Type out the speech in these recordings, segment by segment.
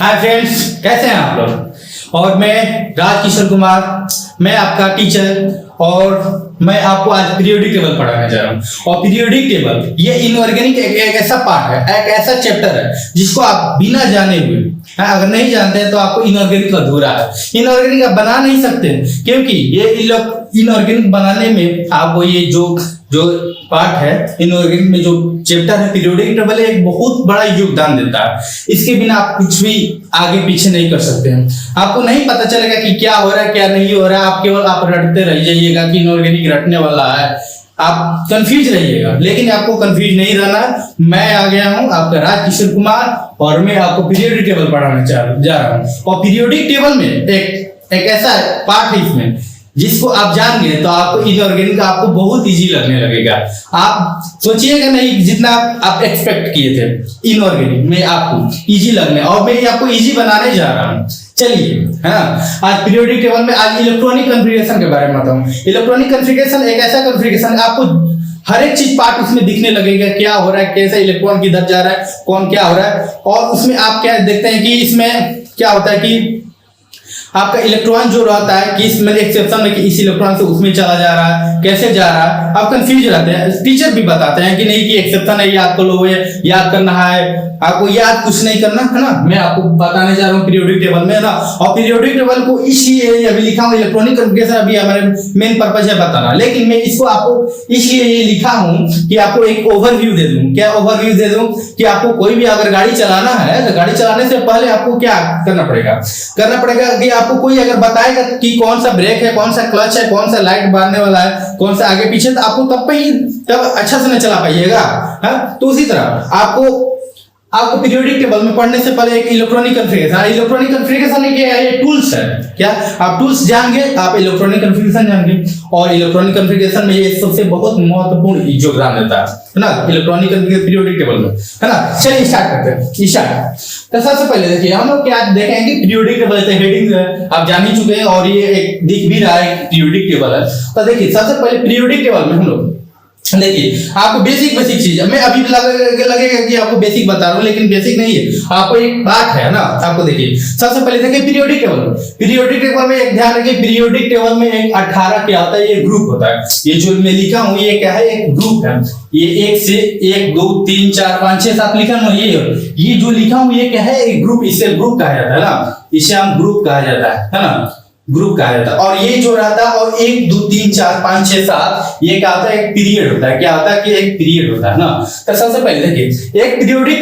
Hi friends, कैसे हैं आप लोग। और मैं राजकिशोर कुमार, मैं आपका टीचर और मैं आपको आज पीरियोडिक टेबल पढ़ाने जा रहा हूँ। और पीरियोडिक टेबल ये इनऑर्गेनिक एक ऐसा पार्ट है, एक ऐसा चैप्टर है जिसको आप बिना जाने हुए अगर नहीं जानते हैं तो आपको इनऑर्गेनिक अधूरा है। इनऑर्गेनिक आप बना नहीं सकते क्योंकि ये इनऑर्गेनिक बनाने में आपको ये जो पार्ट है इनऑर्गेनिक में जो चैप्टर है पीरियोडिक टेबल एक बहुत बड़ा योगदान देता है। इसके बिना आप कुछ भी आगे पीछे नहीं कर सकते हैं। आपको नहीं पता चलेगा कि क्या हो रहा है क्या नहीं हो रहा है। आप केवल आप रटते रह जाइएगा कि इनऑर्गेनिक रटने वाला है, आप कंफ्यूज रहिएगा। लेकिन आपको कंफ्यूज नहीं रहना। मैं आ गया हूं आपका राजकिशोर कुमार और मैं आपको पीरियोडिक टेबल पढ़ाने जा रहा हूं। और पीरियोडिक टेबल में एक ऐसा पार्ट है इसमें जिसको आप जान गए तो आपको इनऑर्गेनिक आपको बहुत इजी लगने लगेगा। आप सोचिएगा नहीं जितना आप एक्सपेक्ट किए थे इनऑर्गेनिक में आपको इजी लगने, और मैं आपको इजी बनाने जा रहा हूं। चलिए, है ना। आज पीरियोडिक टेबल में आज इलेक्ट्रॉनिक कॉन्फ़िगरेशन के बारे में बताऊं। इलेक्ट्रॉनिक कॉन्फ़िगरेशन एक ऐसा कॉन्फ़िगरेशन आपको हर एक चीज पार्ट उसमें दिखने लगेगा, क्या हो रहा है, कैसे इलेक्ट्रॉन किधर जा रहा है, कौन क्या हो रहा है। और उसमें आप क्या देखते हैं कि इसमें क्या होता है कि आपका इलेक्ट्रॉन जो रहता है कि इसमें एक्सेप्शन में कि इस इलेक्ट्रॉन से उसमें चला जा रहा है, कैसे जा रहा है, आप कंफ्यूज रहते हैं। टीचर भी बताते हैं कि नहीं कि एक्सेप्शन है, याद कर लो, याद करना है, आपको याद कुछ नहीं करना है ना। मैं आपको बताने जा रहा हूँ पीरियोडिक टेबल में ना। और पीरियोडिक टेबल को इसलिए अभी लिखा हूँ इलेक्ट्रॉनिक कॉन्फ़िगरेशन अभी हमारे मेन पर्पज है बताना, लेकिन मैं इसको आपको इसलिए ये लिखा हूँ कि आपको एक ओवरव्यू दे दूं। क्या ओवरव्यू दे दूं कि आपको कोई भी अगर गाड़ी चलाना है तो गाड़ी चलाने से पहले आपको क्या करना पड़ेगा कि आपको कोई अगर बताएगा कि कौन सा ब्रेक है, कौन सा क्लच है, कौन सा लाइट मारने वाला है, कौन सा आगे पीछे, तो आपको तब अच्छा से नहीं चला पाइएगा। तो उसी तरह आपको पीरियोडिक टेबल में पढ़ने से पहले एक इलेक्ट्रॉनिक कॉन्फ़िगरेशन ये टूल्स है। क्या आप टूल्स जानेंगे आप इलेक्ट्रॉनिक कॉन्फ़िगरेशन जानेंगे। और इलेक्ट्रॉनिक कॉन्फ़िगरेशन में ये सबसे बहुत महत्वपूर्ण योगदान देता है ना इलेक्ट्रॉनिक पीरियोडिक टेबल में, है ना। चलिए स्टार्ट करते हैं। तो सबसे पहले देखिए हम लोग क्या देखेंगे पीरियोडिक टेबल हेडिंग आप जान ही चुके हैं और ये एक दिख भी रहा है पीरियोडिक टेबल है। तो देखिए सबसे पहले पीरियोडिक टेबल में हम लोग देखिए आपको बेसिक चीज है। मैं अभी लगेगा कि आपको बेसिक बता रहा हूं लेकिन बेसिक नहीं है, आपको एक बात है ना। आपको देखिए सबसे पहले देखिए पीरियोडिक टेबल में एक ध्यान रखिए, पीरियोडिक टेबल में एक 18 क्या होता है, ये ग्रुप होता है। ये जो मैं लिखा हूं ये क्या है, एक ग्रुप है। ये 1 से 1 2 3 4 5 6 7 लिखा हूं, ये जो लिखा हूं ये क्या है, एक ग्रुप। इसे ग्रुप कहा जाता है ना, इसे हम ग्रुप कहा जाता है ना, ग्रुप कहा जाता है। और ये जो रहता है और 1 2 3 4 5 6 7 ये क्या होता है, एक पीरियड होता है। क्या होता है कि एक पीरियड होता है ना। तो सबसे पहले देखिए एक पीरियोडिक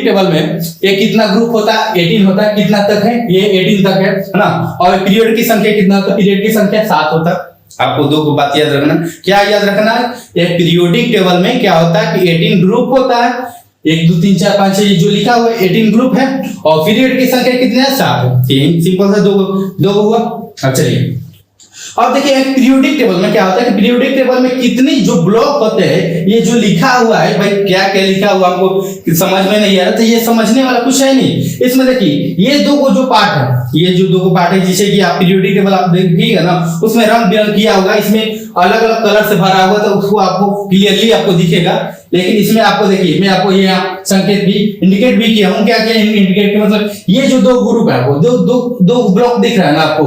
टेबल में एक कितना ग्रुप होता है, 18 होता है। कितना तक है, ये 18 तक है ना। और पीरियड की संख्या कितना होता है, पीरियड की संख्या 7 होता है। आपको दो बात याद रखना। क्या याद रखना है, एक पीरियोडिक टेबल में क्या होता है कि 18 ग्रुप होता है। 1 2 3 4 5 6 जो लिखा हुआ है 18 ग्रुप है। और पीरियड की संख्या कितनी है, 7। 3 सिंपल सा दो हुआ। अब चलिए अब देखिए एक पीरियोडिक टेबल में क्या होता है कि पीरियोडिक टेबल में कितनी जो ब्लॉक होते हैं, ये जो लिखा हुआ है भाई क्या क्या लिखा हुआ आपको समझ में नहीं आ रहा तो ये समझने वाला कुछ है नहीं। इसमें देखिए ये दो जो पार्ट है, ये जो दो पार्ट है जिसे कि आप पीरियोडिक टेबल आप देखिएगा ना, उसमें रंग बिरंग किया होगा, इसमें अलग अलग कलर से भरा हुआ तो उसको आपको क्लियरली आपको दिखेगा। लेकिन इसमें आपको देखिए मैं आपको ये संकेत भी इंडिकेट भी किया हूं। क्या इंडिकेट के मतलब ये जो दो ग्रुप है वो दो ब्लॉक दिख रहा है ना आपको,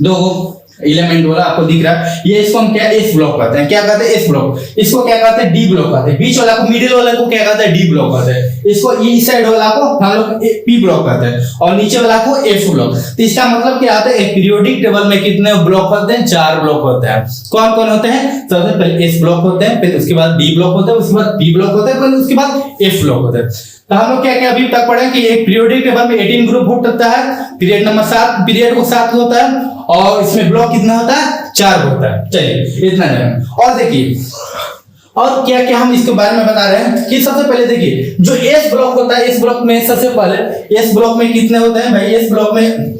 दो एलिमेंट वाला आपको दिख रहा है। ये इसको हम क्या एस ब्लॉक कहते हैं। क्या कहते हैं, एस ब्लॉक। इसको क्या कहते हैं, डी ब्लॉक कहते हैं। बीच वाला को मिडिल वाला को क्या कहते हैं, डी ब्लॉक कहते हैं। इसको इस साइड वाला को हम लोग पी ब्लॉक कहते हैं और नीचे वाला को एफ ब्लॉक। तो इसका मतलब क्या आता है, एक पीरियोडिक टेबल में कितने ब्लॉक होते हैं, 4 ब्लॉक होते हैं। कौन कौन होते हैं, सबसे पहले एस ब्लॉक होते हैं, फिर उसके बाद डी ब्लॉक होते हैं, उसके बाद पी ब्लॉक होते हैं, फिर उसके बाद एफ ब्लॉक होते हैं। तो हम लोग क्या क्या अभी तक पढ़े कि एक पीरियोडिक टेबल में 18 ग्रुप होता है। पीरियड नंबर 7 पीरियड को 7 होता है और इसमें ब्लॉक कितना होता है, 4 होता है। चलिए इतना जान। और देखिए और क्या क्या हम इसके बारे में बता रहे हैं कि सबसे पहले देखिए जो एस ब्लॉक होता है, इस ब्लॉक में सबसे पहले एस ब्लॉक में कितने होते हैं भाई, एस ब्लॉक में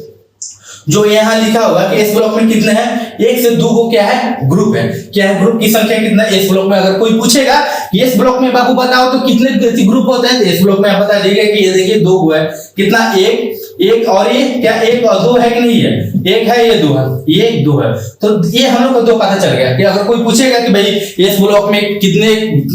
जो यहाँ लिखा हुआ है कि इस ब्लॉक में कितने हैं, 1 से 2 को क्या है, ग्रुप है। क्या है, ग्रुप की संख्या कितना है इस ब्लॉक में। अगर कोई पूछेगा इस ब्लॉक में बाबू बताओ तो कितने ग्रुप होते हैं, इस ब्लॉक में आप बता दीजिएगा कि ये देखिए 2 हुआ है। कितना, 1 और ये क्या 1 और 2 है कि नहीं है, एक है, ये दो है, ये दो है। तो ये हम लोग को दो पता चल गया कि अगर कोई पूछेगा कि भाई इस ब्लॉक में कितने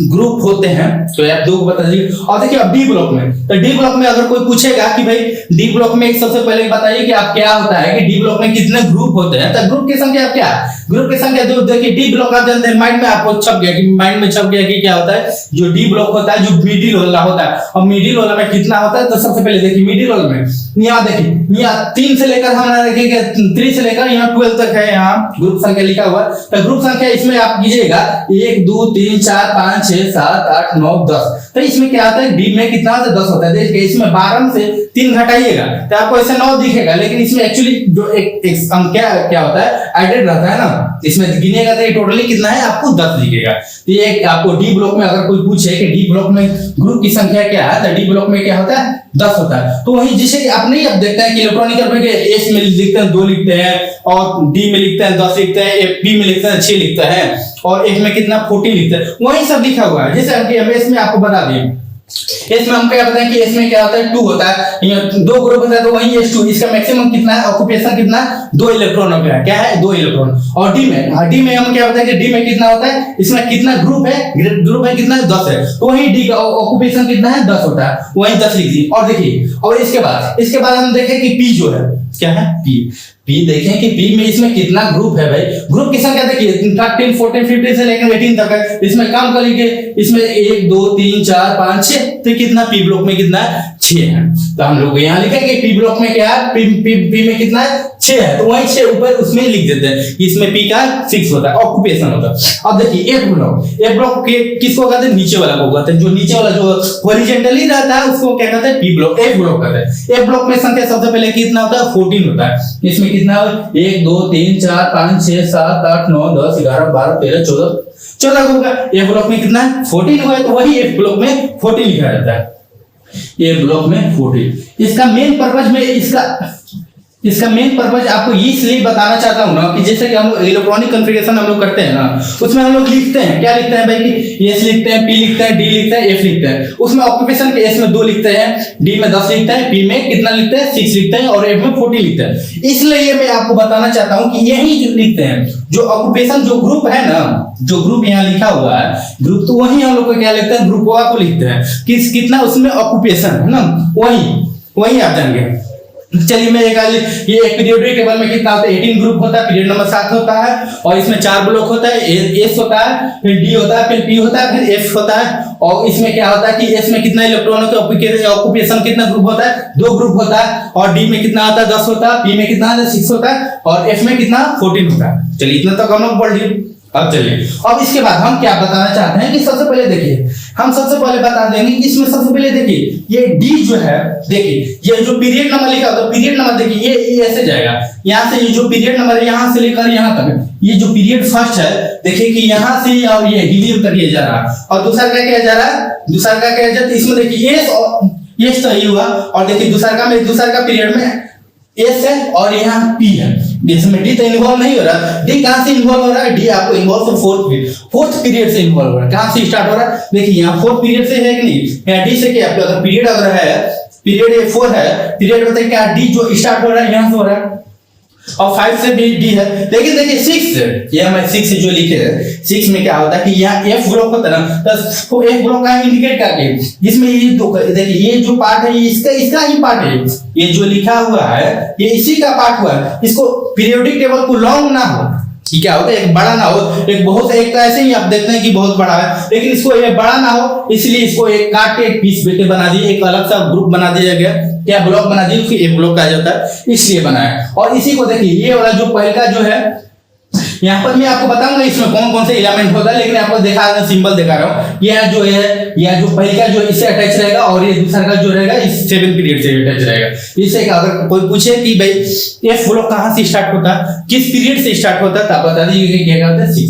ग्रुप होते हैं तो आप दो को बता दीजिए। और देखिए अब डी ब्लॉक में, तो डी ब्लॉक में अगर कोई पूछेगा कि भाई डी ब्लॉक में सबसे पहले बताइए कि आप क्या होता है कि डी ब्लॉक में कितने ग्रुप होते हैं, तो ग्रुप की संख्या क्या, ग्रुप की संख्या दो। देखिए डी ब्लॉक आप जानते हैं, माइंड में आपको छप गया कि माइंड में छप गया कि क्या होता है, जो डी ब्लॉक होता है जो मिडिल वाला होता है। और मिडिल वाला में कितना होता है, तो सबसे पहले देखिए मिडिल वाला में यहाँ देखिए यहाँ 3 से लेकर हमारा देखिए 3 से लेकर यहाँ 12 तक है, यहाँ ग्रुप संख्या लिखा हुआ है। तो ग्रुप संख्या इसमें आप कीजिएगा 1 2 3 4 5 6 7 8 9 10। तो इसमें क्या होता है, डी में कितना होता है 10 होता है। देखिए इसमें 12 में से 3 घटाइएगा तो आपको ऐसे 9 दिखेगा, लेकिन इसमें एक्चुअली जो एक संख्या क्या होता है एडेड रहता है ना, इसमें गिनेगा तो टोटली कितना है आपको 10 दिखेगा। तो ये आपको डी ब्लॉक में अगर कोई पूछे कि डी ब्लॉक में ग्रुप की संख्या क्या है, तो डी ब्लॉक में क्या होता है 10 होता है। तो वही जिसे कि आप नहीं अब देखते हैं कि इलेक्ट्रॉनिक में एस में लिखते हैं 2 लिखते हैं, और डी में लिखते हैं 10 लिखते हैं, पी में लिखते हैं 6 लिखते हैं, और एफ में कितना 14 लिखते हैं, वही सब लिखा हुआ है। जैसे हम एस में आपको बता दें, इसमें हम क्या बताएं कि इसमें क्या होता है 2 होता है, 2 ग्रुप होता है तो वही S2, इसका मैक्सिमम कितना है, ऑक्यूपेशन कितना है 2 इलेक्ट्रॉनों का है, क्या है 2 इलेक्ट्रॉन। और डी में हम क्या बताएं कि डी में कितना होता है, इसमें कितना ग्रुप है कितना है 10 है, तो वही डी का ऑक्यूपेशन कितना है 10 होता है, वही 10 लिख दी। और देखिए और इसके बाद हम देखें कि पी जो है क्या है, पी देखें कि पी में इसमें कितना ग्रुप है भाई। ग्रुप की संख्या देखिए 13 14 15 से लेकर 18 तक है, इसमें काम कर लीजिए, इसमें 1 2 3 4 5 6, तो कितना पी ब्लॉक में कितना है 6 है। तो हम लोग यहाँ लिखेंगे पी ब्लॉक में क्या है, पी में कितना है 6 है, तो वही 6 ऊपर उसमें लिख देते हैं। इसमें पी का 6 होता है, ऑक्यूपेशन होता है। अब देखिए एफ ब्लॉक के किसको कहते हैं, नीचे वाला को कहते हैं, जो नीचे वाला जो हॉरिजॉन्टली रहता है उसको क्या कहते हैं पी ब्लॉक, एफ ब्लॉक कहते हैं। एफ ब्लॉक में संख्या सबसे पहले कितना होता है 14 होता है, इसमें कितना 1 2 3 4 5 6 7 8 9 10 11 12 13 14 होगा। ए ब्लॉक में कितना 14 हुआ है, तो वही एफ ब्लॉक में 14 लिखा जाता है, ए ब्लॉक में 14। इसका मेन पर्पस में इसका मेन पर्पस आपको ये इसलिए बताना चाहता हूं ना कि जैसे कि हम इलेक्ट्रॉनिक कॉन्फ़िगरेशन हम लोग करते हैं ना, उसमें हम लोग लिखते हैं क्या लिखते हैं भाई कि एस लिखते हैं, पी लिखते हैं, डी लिखते हैं, एफ लिखते हैं। उसमें ऑक्यूपेशन के एस में 2 लिखते हैं, डी में 10 लिखते हैं, पी में कितना लिखते हैं 6 लिखते हैं, और एफ में 14 लिखते हैं। इसलिए मैं आपको बताना चाहता हूं कि यही जो लिखते हैं जो ऑक्यूपेशन जो ग्रुप है ना, जो ग्रुप यहाँ लिखा हुआ है ग्रुप, तो वही हम लोग को क्या लिखते हैं ग्रुप को लिखते हैं कि कितना उसमें ऑक्यूपेशन है ना, वही आप जानेंगे। चलिए मैं ये एक पीरियोडिक टेबल में कितना होता है 18 ग्रुप होता है, पीरियड नंबर 7 होता है, और इसमें 4 ब्लॉक होता है, एस होता है, फिर डी होता है, फिर पी होता है, फिर एफ होता है। और इसमें क्या होता है कि एस में कितना इलेक्ट्रॉनों के ऑक्यूपेशन कितना ग्रुप होता है 2 ग्रुप होता है, और डी में कितना आता है 10 होता है, पी में कितना आता है 6 होता है, और एफ में कितना 14 होता है। चलिए इतना तक हम लोग पढ़ लिए। अब चलिए अब इसके बाद हम क्या बताना चाहते हैं कि सबसे पहले देखिए हम सबसे पहले बता देंगे कि इसमें सबसे पहले देखिए ये डी जो है, देखिए ये जो पीरियड नंबर लिखा होता है, पीरियड नंबर देखिए ये ऐसे जाएगा, यहाँ से ये जो पीरियड नंबर है यहाँ से लेकर यहाँ तक, ये जो पीरियड फर्स्ट है देखिए कि यहाँ से और ये डिलीव तक ये जा रहा है, और दूसरा क्या किया जा रहा है, दूसरा का क्या जाता है, इसमें देखिए ये सही हुआ, और देखिए दूसरा का पीरियड में एस है और यहाँ पी है, इसमें डी तो इन्वॉल्व नहीं हो रहा। डी कहां से इन्वॉल्व हो रहा है, डी आपको इन्वॉल्व फोर्थ पीरियड से इन्वॉल्व हो रहा है। कहां से स्टार्ट हो रहा है, देखिए यहाँ 4th पीरियड से है कि नहीं, यहाँ डी से क्या अगर पीरियड अगर है पीरियड 4 है, पीरियड बताइए क्या डी जो स्टार्ट हो रहा है यहाँ से हो रहा है, और 5 से भी डी है। लेकिन देखिए 6 ये मैं 6 जो लिखे हैं 6 में क्या होता है कि यहाँ एफ ब्लॉक होता है ना, तो एफ ब्लॉक का इंडिकेट करके जिसमें ये देखिए ये जो पार्ट है इसका ही पार्ट है, ये जो लिखा हुआ है ये इसी का पार्ट हुआ है। इसको पीरियोडिक टेबल को लॉन्ग ना हो कि क्या होता है एक बड़ा ना हो, एक बहुत एक तो ऐसे ही आप देखते हैं कि बहुत बड़ा है, लेकिन इसको ये बड़ा ना हो इसलिए इसको एक काट के एक पीस बेटे बना दिए, एक अलग सा ग्रुप बना दिया गया, क्या ब्लॉक बना दिए, फिर एक ब्लॉक कहा जाता है इसलिए बनाया। और इसी को देखिए ये वाला जो पहला जो है यहाँ पर मैं आपको बताऊंगा इसमें कौन कौन से एलिमेंट होता है, लेकिन आपको दिखा रहा सिंबल दिखा रहा हूँ। यह जो है यह जो पहला जो इससे अटैच रहेगा, और ये दूसरा का जो रहेगा इस 7 पीरियड से अटैच रहेगा। इससे अगर कोई पूछे कि भाई एफ ब्लॉक कहाँ से स्टार्ट होता है, किस पीरियड से स्टार्ट होता है, तो आप बता दीजिए क्या होता है 6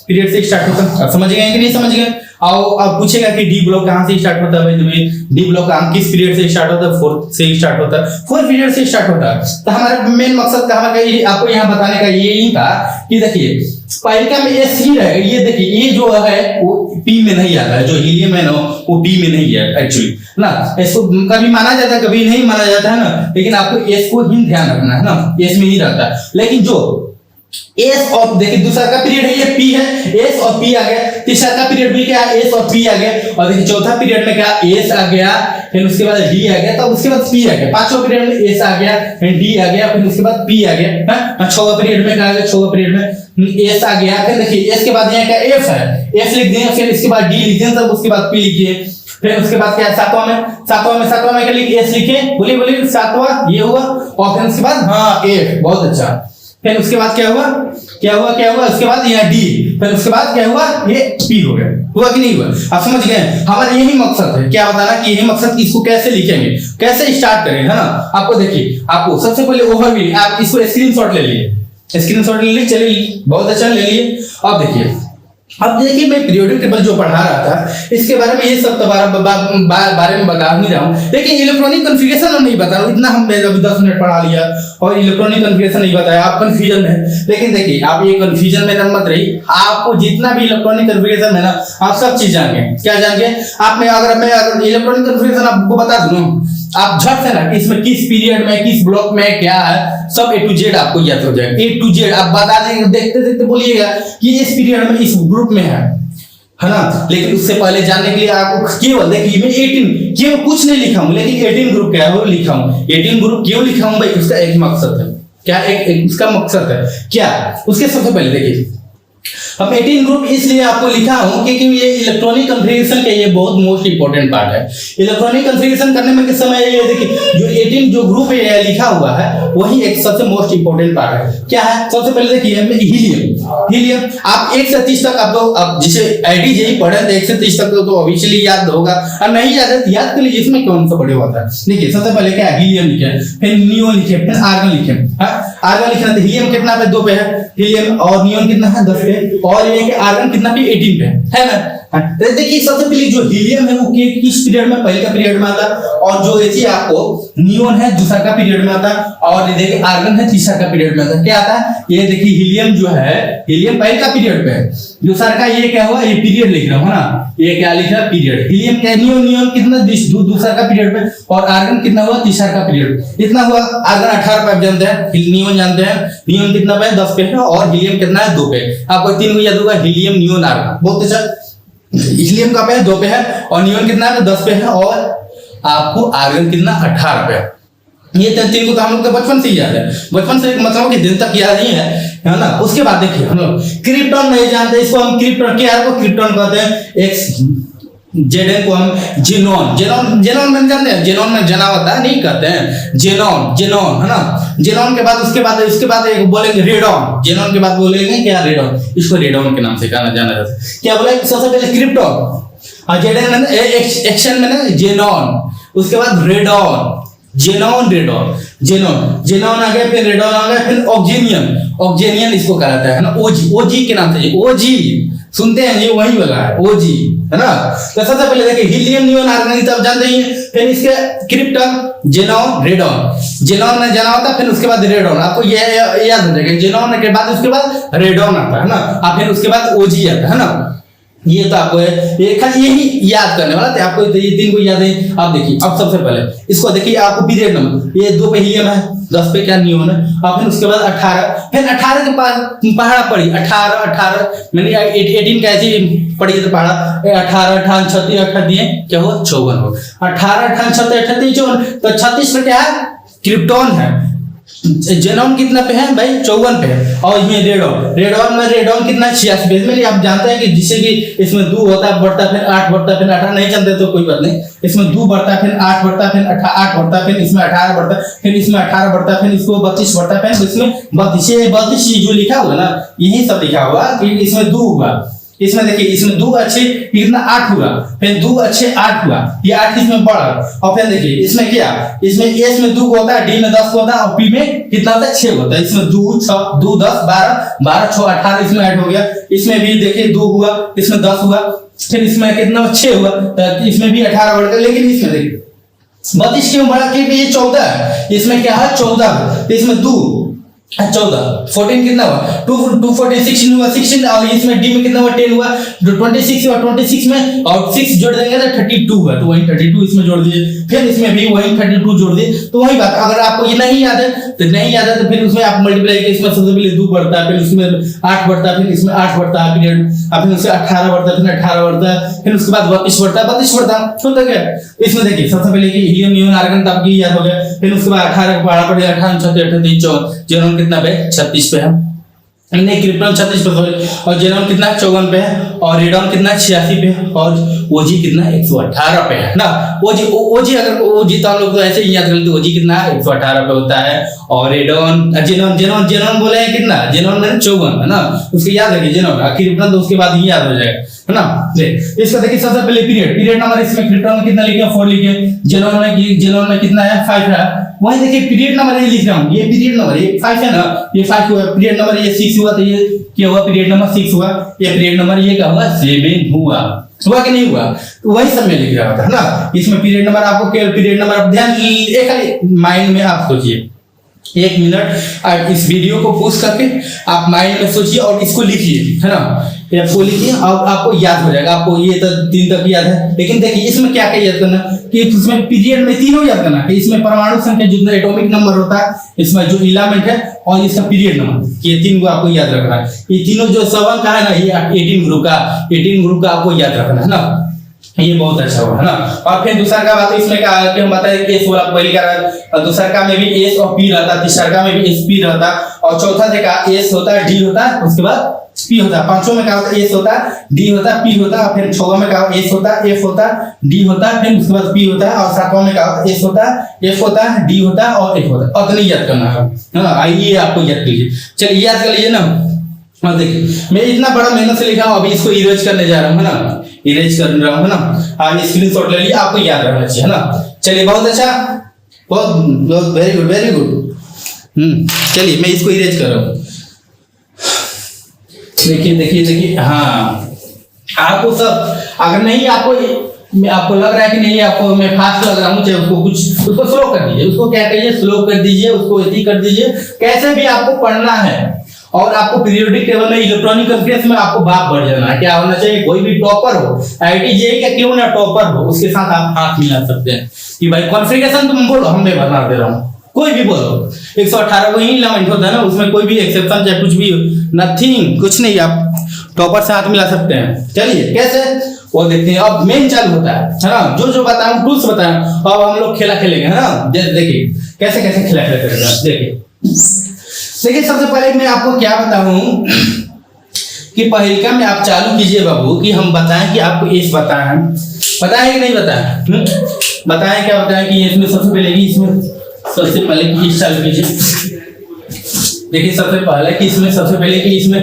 पीरियड से स्टार्ट होता है। समझ गए कि नहीं समझ गए। और अब पूछेगा कि डी ब्लॉक कहां से स्टार्ट होता है, भाई डी ब्लॉक किस पीरियड से स्टार्ट होता है, 4th से स्टार्ट होता है, 4th पीरियड से स्टार्ट होता है। तो हमारा मेन मकसद आपको यहाँ बताने का यही था कि देखिए पहले का में एस ही रहेगा। ये देखिए ये जो है वो पी में नहीं आता है, जो हीलियम है ना वो पी में नहीं है एक्चुअली ना। इसको कभी माना जाता है कभी नहीं माना जाता है ना, लेकिन आपको एस को ही ध्यान रखना है ना, एस में ही रहता है। लेकिन जो एस और देखिए दूसरा का पीरियड है ये पी है, एस और पी आ गया। तीसरा का पीरियड भी क्या है, एस और पी आ गया। और देखिए चौथा पीरियड में क्या एस आ गया, फिर उसके बाद डी आ गया, तब उसके बाद पी आ गया। पांचवा पीरियड में एस आ गया, फिर डी आ गया, फिर उसके बाद पी आ गया। हां छठवां पीरियड में क्या आ गया, छठवां पीरियड में एस आ गया। फिर देखिए एस के बाद यहाँ क्या एफ है, एफ लिख दिए, फिर इसके बाद डी लिख दिए, तब उसके बाद पी लिखिए। फिर उसके बाद क्या है सातवां में क्या लिखे, एस लिखे, बोलिए सातवां ये हुआ। और फिर उसके बाद हाँ एफ, बहुत अच्छा। फिर उसके बाद क्या हुआ उसके बाद यहाँ डी, फिर उसके बाद क्या हुआ ये पी हो गया। हुआ कि नहीं हुआ, आप समझ गए। हमारा यही मकसद है, क्या बताना कि यही मकसद, इसको कैसे लिखेंगे, कैसे स्टार्ट करें, है ना। आपको देखिए आपको सबसे पहले ओवरव्यू, आप इसको स्क्रीनशॉट ले लिए, चलिए बहुत अच्छा ले लिए। अब देखिए मैं पीरियोडिक टेबल जो पढ़ा रहा था इसके बारे में ये सब तो बारे में बता नहीं रहा हूँ, लेकिन इलेक्ट्रॉनिक कॉन्फ़िगरेशन हम नहीं बता रहा हूँ। इतना हमने अभी 10 मिनट पढ़ा लिया और इलेक्ट्रॉनिक कॉन्फ़िगरेशन नहीं बताया, आप कंफ्यूजन में है। लेकिन देखिए आप ये कंफ्यूजन में मत रहिए, आपको जितना भी इलेक्ट्रॉनिक कॉन्फ़िगरेशन है ना आप सब चीज जानेंगे। क्या जानेंगे आपने, अगर मैं इलेक्ट्रॉनिक कॉन्फ़िगरेशन आपको बता दूं, आप झट से ना कि इसमें किस पीरियड में किस ब्लॉक में क्या है, सब ए टू जेड आपको याद हो जाएगा। ए टू जेड आप बता देंगे, देखते बोलिएगा कि इस पीरियड में इस ग्रुप में है ना। लेकिन उससे पहले जानने के लिए आपको केवल देखिए मैं 18 क्यों कुछ नहीं लिखा हूं, लेकिन 18 ग्रुप क्या है वो लिखा हूं। 18 ग्रुप क्यों लिखा हूं भाई, उसका एक मकसद है। क्या एक उसका मकसद है क्या, उसके सबसे पहले देखिए अब 18 ग्रुप इसलिए आपको लिखा हूं क्योंकि ये इलेक्ट्रॉनिक कॉन्फ़िगरेशन के ये बहुत मोस्ट इंपोर्टेंट पार्ट है। इलेक्ट्रॉनिक कॉन्फ़िगरेशन करने में किस समय ये देखिए जो 18 जो ग्रुप है लिखा हुआ है वही एक सबसे मोस्ट इंपोर्टेंट पार्ट है। क्या है, सबसे पहले देखिए हीलियम आप 1 से 30 तक आप जिसे आईडीजेई पढ़े थे 1 से 30 तक तो ऑब्वियसली याद होगा, और नहीं याद है तो याद कर लीजिए इसमें कौन सा पढ़े हुआ था। देखिए सबसे पहले क्या है, हीलियम लिखे, फिर नियोन लिखे, फिर आर्गन लिखे। आर्गन लिखना तो हीलियम कितना पे 2 पे है, हीलियम और नियोन कितना है 10 पे, और ये कि आर्गन कितना पे 18 पे है ना। तो देखिए सबसे पहले जो हीलियम है वो किस पीरियड में, पहले का पीरियड में आता है, और जो ये आपको नियोन है दूसरा का पीरियड में आता है, और ये देखिए आर्गन है तीसरा का पीरियड में आता है। क्या आता है ये देखिए हीलियम जो है, हीलियम पहले का पीरियड पे है, दूसरा का ये क्या हुआ ये पीरियड लिख रहा हूं ना, ये क्या लिख रहा है पीरियड। हीलियम क्या नियोन कितना दूसरा का पीरियड पे, और आर्गन कितना हुआ तीसरा का पीरियड इतना हुआ। आर्गन 18 पे आप जानते हैं, नियोन जानते हैं, नियोन कितना पे 10 पे है, और हीलियम कितना है 2 पे। आपको 3 को याद होगा, हीलियम नियोन आर्गन, बहुत अच्छा। हीलियम का पे 2 पे है, और नियोन कितना है 10 पे है, और आपको आर्गन कितना 18 पे है। ये 3 को तो हम लोग तो बचपन से ही याद है, बचपन से मतलब कि दिन तक याद नहीं है ना। उसके बाद देखिए हम लोग क्रिप्टॉन नहीं जानते, इसको हम क्रिप्टॉन क्या को क्रिप्टॉन कहते हैं, एक्स जेडन को हम जेनॉन में जानते हैं, जेनॉन में जना होता है नहीं कहते हैं, जेनॉन है ना। जेनॉन के बाद उसके बाद एक बोलेंगे रेडॉन, जेनॉन के बाद बोलेंगे क्या रेडॉन, इसको रेडॉन के नाम से जाना जाता है। क्या बोले सबसे पहले क्रिप्टॉन, और जेडन में एक्शन में ना जेनॉन, उसके बाद रेडॉन, जेनॉन आ गया, फिर रेडॉन आ गया, फिर ऑक्जेनियन इसको कहता है ना, ओजी के नाम से, ओजी सुनते हैं ये वही वाला है ओजी है ना। तो सबसे पहले देखिए हीलियम नियोन आर्गन तब जानते ही हैं, फिर इसके क्रिप्टॉन जेनॉन में जना होता है, फिर उसके बाद रेडॉन, आपको ये याद हो जाएगा। जेनॉन के बाद उसके बाद रेडॉन आता है ना, और फिर उसके बाद ओजी आता है ना। ये तो आपको यही याद करने वाला था, आपको ये 3 को याद है। आप देखिए अब सबसे पहले इसको देखिए, आपको पीरियड नंबर ये 2 पे हीलियम है, 10 पे क्या नियोन है, और फिर उसके बाद 18, फिर 18 के पास पहाड़ा पड़ी 18 मैंने 18 कैसे पढ़ी तो पहाड़ा 18 36 18 दिए क्या हुआ 54 हो, 18 36 38 54, तो 36 पे क्या है क्रिप्टॉन है। जेनॉन कितना पे है भाई 54 पे है, और ये रेडॉन कितना 86 पे। इसमें आप जानते हैं कि जिससे कि इसमें 2 होता है बढ़ता, फिर 8 बढ़ता, फिर 18 नहीं जानते तो कोई बात नहीं, इसमें 2 बढ़ता, फिर 8 बढ़ता, फिर 8 बढ़ता, फिर इसमें 18 बढ़ता, फिर इसमें 18 बढ़ता, फिर इसको 32 बढ़ता, फिर इसमें 32 जो लिखा हुआ ना यही सब लिखा हुआ कि इसमें 2 हुआ। इसमें देखिए इसमें 2 अच्छे कितना 8 हुआ, फिर 2 अच्छे 8 हुआ, ये 8 इसमें बढ़ा, और फिर देखिए इसमें क्या, इसमें एस में 2 होता है, डी में 10 होता है, और पी में कितना होता है 6 होता है। इसमें 2 6 2 10 12 6 18 इसमें ऐड हो गया। इसमें भी देखिए 2 हुआ, इसमें 10 हुआ, फिर इसमें कितना 6 हुआ, तो इसमें भी 18 बढ़ गया। लेकिन इसमें देखिए 32 क्यों बढ़ा, क्योंकि ये 14 है, इसमें क्या है 14, तो इसमें 2 14 14 कितना हुआ 246 हुआ 16 और इसमें डी में कितना हुआ 10 हुआ, जो 26 हुआ 26 में और 6 जोड़ देंगे तो 32 हुआ, तो वही 32 इसमें जोड़ दीजिए, फिर इसमें भी वही 32 जोड़ दिए। तो वही बात, अगर आपको ये नहीं याद है तो फिर उसमें आप मल्टीप्लाई करके इसमें सबसे पहले 2 बढ़ता है, फिर उसमें 8 बढ़ता है, फिर इसमें 8 बढ़ता है पीरियड, फिर उससे 18 बढ़ता है, फिर 18 बढ़ता है, फिर उसके बाद 32 बढ़ता है, 32 बढ़ता है, होता क्या इसमें देखिए सबसे पहले कि हीलियम नियोन आर्गन तो आपकी याद हो गया, फिर उसके बाद 18 को पढ़ा पड़ेगा, 18 36 38 54, जेनॉन कितना पे 36 पे है, नहीं क्रिप्टॉन 36 पे है, और जेनॉन कितना 54 पे है, और रेडॉन कितना 86 पे है, और ओजी कितना 118 पे है ना। ओजी अगर ओजी तो हम लोग तो ऐसे ही याद कर लेते, ओजी कितना 118 पे होता है, और रेडॉन जेनॉन बोले हैं कितना, जेनॉन में 54 है ना, उसके याद रखिए जेनॉन, क्रिप्टॉन तो उसके बाद ही याद हो जाएगा है ना। देख इसका देखिए सबसे पहले पीरियड नंबर, इसमें क्रिप्टॉन में कितना लिखे 4 लिखे, जेनॉन में कितना है 5 है, वही देखिए पीरियड नंबर ये लिख रहा हूं, ये पीरियड नंबर ये 5 है ना, ये 5 हुआ, पीरियड नंबर ये 6 हुआ, तो ये क्या हुआ पीरियड नंबर 6 हुआ, ये पीरियड नंबर ये क्या हुआ 7 हुआ कि नहीं हुआ, तो वही सब में लिख रहा था ना। इसमें पीरियड नंबर आपको केवल पीरियड नंबर आप ध्यान एक माइंड में आप सोचिए, 1 मिनट आप इस वीडियो को पॉज करके आप माइंड में सोचिए और इसको लिखिए है ना, इसको लिखिए और आपको याद हो जाएगा। आपको ये तो 3 तक याद है, लेकिन देखिए इसमें क्या क्या याद करना कि इसमें पीरियड में तीनों याद करना कि इसमें परमाणु संख्या जितना एटॉमिक नंबर होता है, इसमें जो इलेमेंट है और इसका पीरियड नंबर, ये 3 को आपको याद रखना है। ये तीनों जो 7 का है ना, ये 18 ग्रुप का आपको याद रखना है ना, ये बहुत अच्छा हुआ है ना। और फिर दूसरा का बात इसमें क्या है कि हम बताए कि एस वाला पहले का रहा, दूसरा का में भी एस और पी रहता, तीसरा का में भी एस पी रहता, और चौथा देखा एस होता है डी होता है, उसके बाद पी होता है, पांचों में क्या होता है एस होता है डी होता है पी होता है, फिर छठवां में क्या एस होता है एफ होता है डी होता है, फिर उसके बाद पी होता है, और सातवां में क्या एस होता है एफ होता है डी होता है और एफ होता है। उतनी याद करना है ना, आइए आपको याद कीजिए, चलिए याद कर लीजिए ना। हाँ देखिए मैं इतना बड़ा मेहनत से लिखा हूं, अभी इसको इरेज करने जा रहा हूं है ना, इरेज कर रहा हूं ना, हाँ स्क्रीनशॉट ले लिए, आपको याद रखना चाहिए है ना। चलिए बहुत अच्छा, बहुत वेरी गुड। चलिए मैं इसको इरेज कर रहा हूं, देखिए हाँ आपको सब, अगर नहीं आपको लग रहा है कि नहीं आपको मैं फास्ट लग रहा हूँ, चाहे उसको स्लो कर दीजिए, उसको क्या कहिए स्लो कर दीजिए, उसको ऐसे कर दीजिए, कैसे भी आपको पढ़ना है। और आपको पीरियोडिक टेबल में इलेक्ट्रॉनिक कॉन्फ्रेंस में आपको बाप बढ़ जाना है। क्या होना चाहिए, कोई भी टॉपर हो, आईआईटी का क्यों ना टॉपर हो, उसके साथ आप हाथ मिला सकते हैं कि भाई कॉन्फ़िगरेशन तुम बोलो, हम मैं बता दे रहा हूँ, कोई भी बोलो। 118 को ही इलेमेंट होता है ना, उसमें कोई भी एक्सेप्शन चाहे कुछ भी, नथिंग, कुछ नहीं, आप टॉपर से हाथ मिला सकते हैं। चलिए कैसे वो देखते हैं। अब मेन चालू होता है ना, जो बताऊं टूल्स बताएं, अब हम लोग खेला खेलेंगे है ना। देखिए कैसे कैसे खेला खेलेंगे, देखिए सबसे पहले मैं आपको क्या बताऊं कि पहिलका में आप चालू कीजिए बाबू, कि हम बताएं कि आपको एस बताएं कि नहीं बताएं, बताएं क्या बताएं कि इसमें सबसे पहले कि इस चालू कीजिए। देखिए सबसे पहले कि इसमें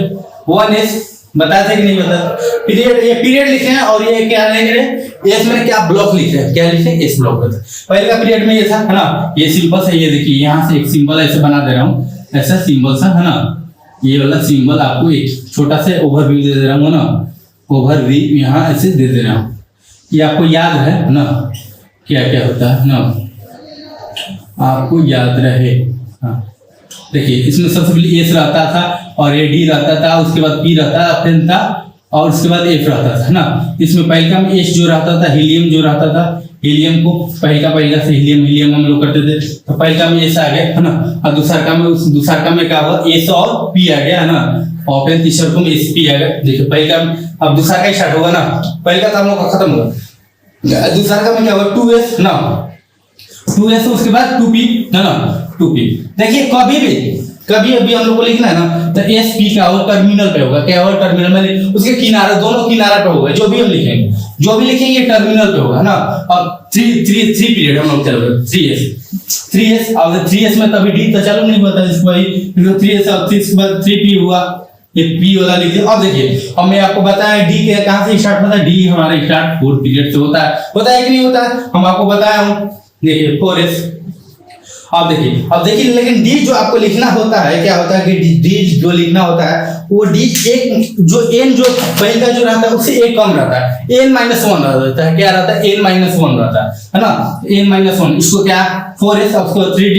1s बताते हैं कि नहीं बताते, पीरियड लिखे हैं, और ये क्या लिख रहे हैं एस में क्या ब्लॉक लिखे हैं, क्या लिखे एस ब्लॉक। पहले का पीरियड में ये था है ना, ये सिंपल से, ये देखिए यहाँ से एक सिंबल ऐसे बना दे रहा हूँ, ऐसा सिंबल सा है ना, ये वाला सिंबल आपको एक छोटा से ओवरव्यू दे दे रहा हूँ ना, ओवरव्यू यहाँ ऐसे दे दे रहा हूँ, ये आपको याद है ना क्या क्या होता है ना, आपको याद रहे। हाँ देखिए इसमें सबसे पहले एस रहता था, और ए डी रहता था, उसके बाद पी रहता था, और उसके बाद एफ रहता था है ना। इसमें पहला में एस जो रहता था, हीलियम जो रहता था, हीलियम को पहला से हीलियम हम लोग करते थे, तो पहला में एस आ गया है ना, और दूसरा का में क्या हुआ एस और पी आ गया है ना, और फिर तीसरा को एस पी आ गया। देखिए पहला अब दूसरा का स्टार्ट होगा ना, पहला का हम लोग का खत्म होगा, दूसरा का में क्या होगा 2s ना, 2s उसके बाद 2p है ना, 2p। देखिए कभी अभी हम लोग को लिखना है ना, तो एस पी का होगा टर्मिनल पे होगा, क्या होगा टर्मिनल में, उसके किनारे दोनों किनारा पे होगा, जो भी हम लिखेंगे टर्मिनल पे होगा ना। और 3 पीरियड हम लोग चलोगे 3s और 3s में तभी डी तो चालू नहीं हुआ था, इसको वही 3s और 3 के बाद 3p हुआ, ये p वाला लिख दिया। अब देखिए अब मैं आपको बताया डी के कहां से स्टार्ट होता है, डी हमारा स्टार्ट 4 पीरियड से होता है कि नहीं होता है, हम आपको बताया हूं। देखिए 4s अब देखिए लेकिन डी जो आपको लिखना होता है, क्या होता है कि डी जो लिखना होता है वो डी एक जो एन जो पहले का जो रहता है उससे एक कम रहता है, n-1 रहता है, क्या रहता है n-1 रहता है ना, n-1। इसको क्या 4s अब उसको 3d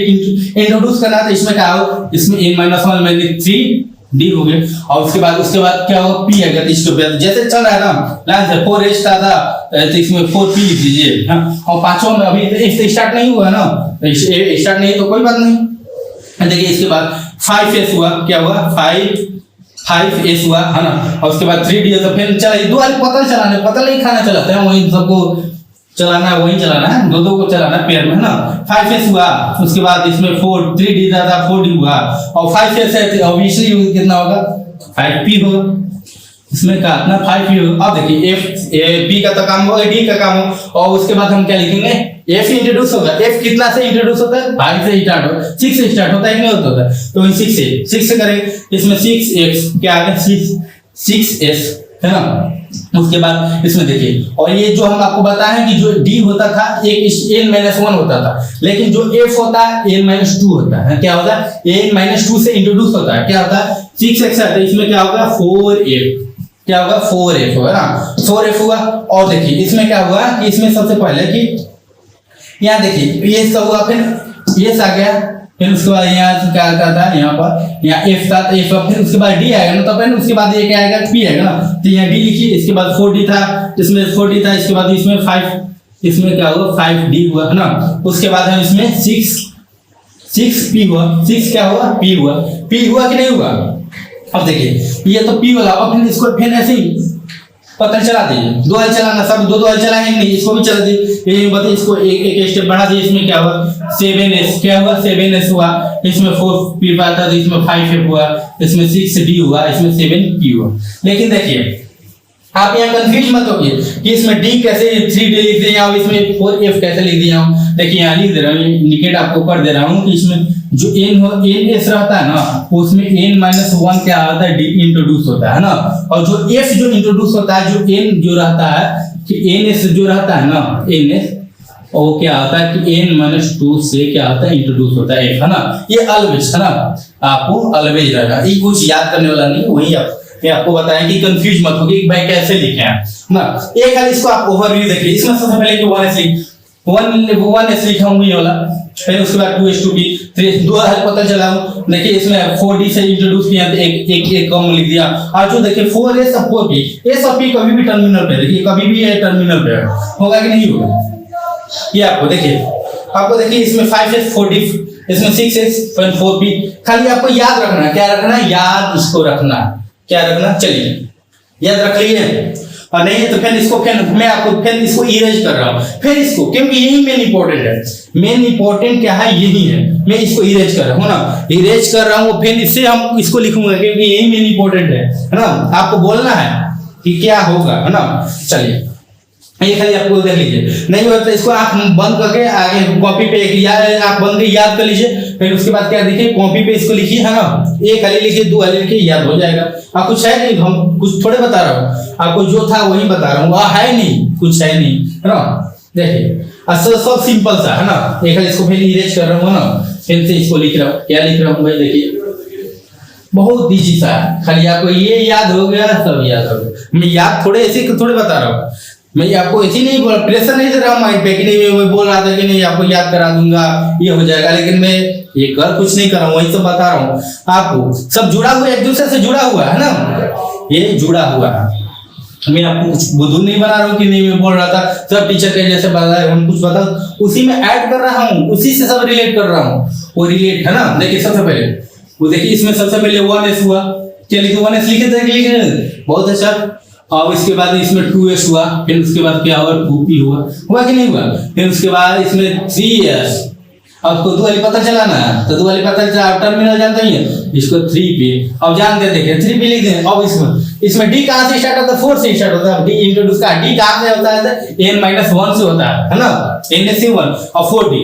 इंट्रोड्यूस करना है, तो इसमें क्या हो, इसमें n-1 में 3d हो गए, और उसके बाद क्या होगा p है, इसको जैसे चल रहा है ना लाइन से 4s था तो इसमें 4p लिख दीजिए, और पांचों में अभी स्टार्ट नहीं हुआ ना, स्टार्ट नहीं तो कोई बात नहीं। देखिए इसके बाद 5s हुआ, क्या हुआ 5s हुआ है ना, और उसके बाद 3d है, तो फिर चला दो वाले पतल नहीं खाना चलाते हैं, वही सबको चलाना है, वही चलाना है, दो को चलाना है पेयर में है ना। 5s हुआ, उसके बाद इसमें 3d था 4d हुआ, और 5s है ऑब्वियसली कितना होगा 5p होगा, इसमें क्या इतना 5p होगा। अब देखिए f p का तो काम होगा, d का काम हो, और उसके बाद हम क्या लिखेंगे f इंट्रोड्यूस होगा, f कितना से इंट्रोड्यूस होता है 5 से स्टार्ट हो, 6 से स्टार्ट होता है कि नहीं होता है, तो 6 से करेंगे, इसमें 6x क्या आ गया 6s है ना। उसके बाद इसमें देखिए, और ये जो हम आपको बताएं कि जो d होता था एक n-1 होता था, लेकिन जो f होता है n-2 होता है, क्या होता है n-2 से इंट्रोड्यूस होता है, क्या होता है 6x है, तो इसमें क्या होगा 4f, क्या होगा 4f होगा ना, 4f हुआ। और देखिए इसमें क्या हुआ कि इसमें सबसे पहले कि यहाँ देखिए ये सब हुआ, फिर ये आ गया, फिर उसके बाद यहाँ क्या था, यहाँ पर यहाँ f था तो f, फिर उसके बाद d आएगा ना, तो फिर उसके बाद ये क्या आएगा p आएगा ना, तो यहाँ d लिखिए, इसके बाद 4d था, इसमें 4d था, इसके बाद इसमें 5, इसमें क्या हुआ 5d हुआ है ना। उसके बाद हम इसमें 6p हुआ, 6 क्या हुआ p हुआ, p हुआ कि नहीं हुआ। अब देखिए ये तो p वाला, अब फिर इसको फिर ऐसे ही पतल चला दीजिए, दो वाले चलाना, सब दो वाले चलाएंगे नहीं, इसको भी चला दीजिए, ये बताइए इसको एक स्टेप बढ़ा दीजिए, इसमें क्या हुआ 7s, क्या हुआ 7s हुआ, इसमें 4p आता तो इसमें 5f हुआ, इसमें 6d हुआ, इसमें 7p हुआ। लेकिन देखिए आप यहाँ कंफ्यूज मत होइए कि इसमें d कैसे 3d लिख दिया और इसमें 4f कैसे लिख दिया हूँ। देखिए यहाँ लिख दे रहा हूँ, इंडिकेट आपको कर दे रहा हूँ कि इसमें जो n रहता है ना, उसमें n-1 क्या आता है d इंट्रोड्यूस होता है ना, और जो f जो इंट्रोड्यूस होता है, जो n जो रहता है कि ns जो रहता है ना ns, और क्या आता है कि n-2 से क्या आता है इंट्रोड्यूस होता है f है ना, ये ऑलवेज है ना, आपको ऑलवेज रहेगा, ये कुछ याद करने वाला नहीं, वही आपको बताएं कि कंफ्यूज मत हो कि भाई कैसे लिखे हैं ना। एक बार इसको आप ओवरव्यू देखिए, इसमें सबसे पहले कि 1s लिखा हूं ये वाला, फिर उसके बाद 2s 2p 3 दो पता चला। देखिए इसमें 4d से इंट्रोड्यूस किया तो एक कम लिख दिया, और जो देखिए 4s और 4p, s और p कभी भी टर्मिनल पे, देखिए कभी भी ये टर्मिनल पे होगा कि नहीं होगा, ये आपको देखिए इसमें 5s 4d, इसमें 6s फिर 4p, खाली आपको याद रखना है, क्या रखना है, याद इसको रखना है, क्या रखना, चलिए याद रख लिए, और नहीं तो फिर इसको फिर मैं आपको फिर इसको इरेज कर रहा हूँ, फिर इसको, क्योंकि यही मेन इंपॉर्टेंट है, मेन इंपॉर्टेंट क्या है यही है, मैं इसको इरेज कर रहा हूँ ना, इरेज कर रहा हूँ, फिर इससे हम इसको लिखूंगा क्योंकि यही मेन इंपॉर्टेंट है ना, आपको बोलना है कि क्या होगा है ना। चलिए ये खाली आपको देख लीजिए, नहीं होता तो इसको आप बंद करके आगे कॉपी पे आप बंद के याद कर लीजिए, फिर उसके बाद क्या देखिए कॉपी पे इसको लिखिए है ना, एक खाली लिखिए, दो खाली लिखिए, याद हो जाएगा। आप कुछ है नहीं, हम कुछ थोड़े बता रहा हूँ आपको, जो था वही बता रहा हूँ, है नहीं कुछ है नहीं है ना। देखिए सब सिंपल सा है ना, एक खाली इसको फिर इरेज कर रहा हूँ ना, फिर से इसको लिख रहा हूँ, क्या लिख रहा हूँ भाई, देखिए बहुत इजी सा है, खाली आपको ये याद हो गया, सब याद हो गया। मैं याद थोड़े ऐसे थोड़े बता रहा हूँ, मैं आपको ऐसी नहीं बोल, प्रेशर नहीं दे रहा हूँ माइंड पे कि नहीं, मैं बोल रहा था कि नहीं आपको याद करा दूंगा ये हो जाएगा, लेकिन मैं ये कुछ नहीं कर रहा हूँ, वही तो बता रहा हूँ आपको, सब जुड़ा हुआ एक दूसरे से जुड़ा हुआ है ना, ये जुड़ा हुआ है। मैं आपको कुछ बुद्धू नहीं बना रहा हूँ कि नहीं, मैं बोल रहा था सब टीचर के जैसे बताए, हम कुछ बता उसी में ऐड कर रहा हूँ, उसी से सब रिलेट कर रहा हूँ, वो रिलेट है ना। देखिए सबसे पहले वो देखिए इसमें सबसे पहले 1s हुआ, चलिए 1s लिखे, बहुत अच्छा। और इसके बाद इसमें 2s हुआ, फिर उसके बाद क्या हुआ 2p हुआ कि नहीं हुआ, फिर उसके बाद इसमें 3s, आपको दो वाली पता चलाना है तो दो वाली पता चला, टर्मिनल जानते ही है, इसको 3p, अब जानते देखिए 3p लिख दें। अब इसमें d कहाँ से स्टार्ट होता है, 4 से स्टार्ट होता है, d इंट्रोड्यूस का d कहाँ से होता है, n-1 से होता है ना, n-1 और 4d,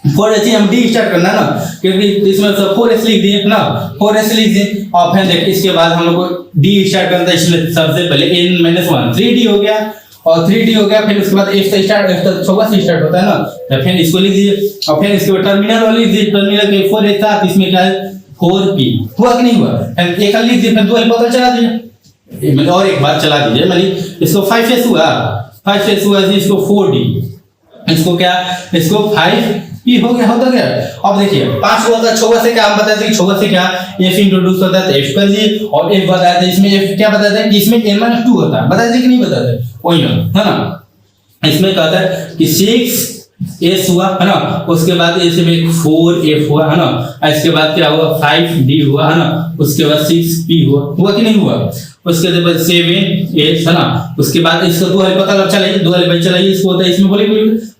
4s हम d स्टार्ट करना ना, क्योंकि इसमें 4s लिख दिए ना, 4s लिख दिए, और फिर देखिए इसके बाद हम लोग को d स्टार्ट करना है, इसमें सबसे पहले n-1 3d हो गया, और 3D हो गया, फिर उसके बाद F से स्टार्ट, F तक 6 से स्टार्ट होता है ना, तो फिर इसको लिख दीजिए और फिर इसके बाद टर्मिनल वाली लिख दीजिए, टर्मिनल के 4 एक साथ, इसमें क्या है 4P हुआ कि नहीं हुआ, फिर एक लिख दीजिए, फिर दो पता चला दीजिए, मतलब और एक बार चला दीजिए, मतलब इसको 5S हुआ, 5S हुआ, इसको 4D, इसको क्या, इसको 5P हो गया, होता क्या। अब देखिए 5 हुआ था, 6 से क्या हम बताते हैं कि 6 से क्या F इंट्रोड्यूस होता है, तो F कर दिए, और F बताया था इसमें F क्या बताते हैं कि इसमें n-2 होता है, बताते कि नहीं बताते, वही है ना। इसमें कहता है कि 6S हुआ है ना, उसके बाद इसमें 4F हुआ है ना, इसके बाद क्या हुआ 5D हुआ है ना, उसके बाद 6P हुआ कि नहीं हुआ, उसके बाद 7S है ना, उसके बाद इसको दो वाले पता चलाइए, दो वाले भाई चलाइए, इसको होता है इसमें बोले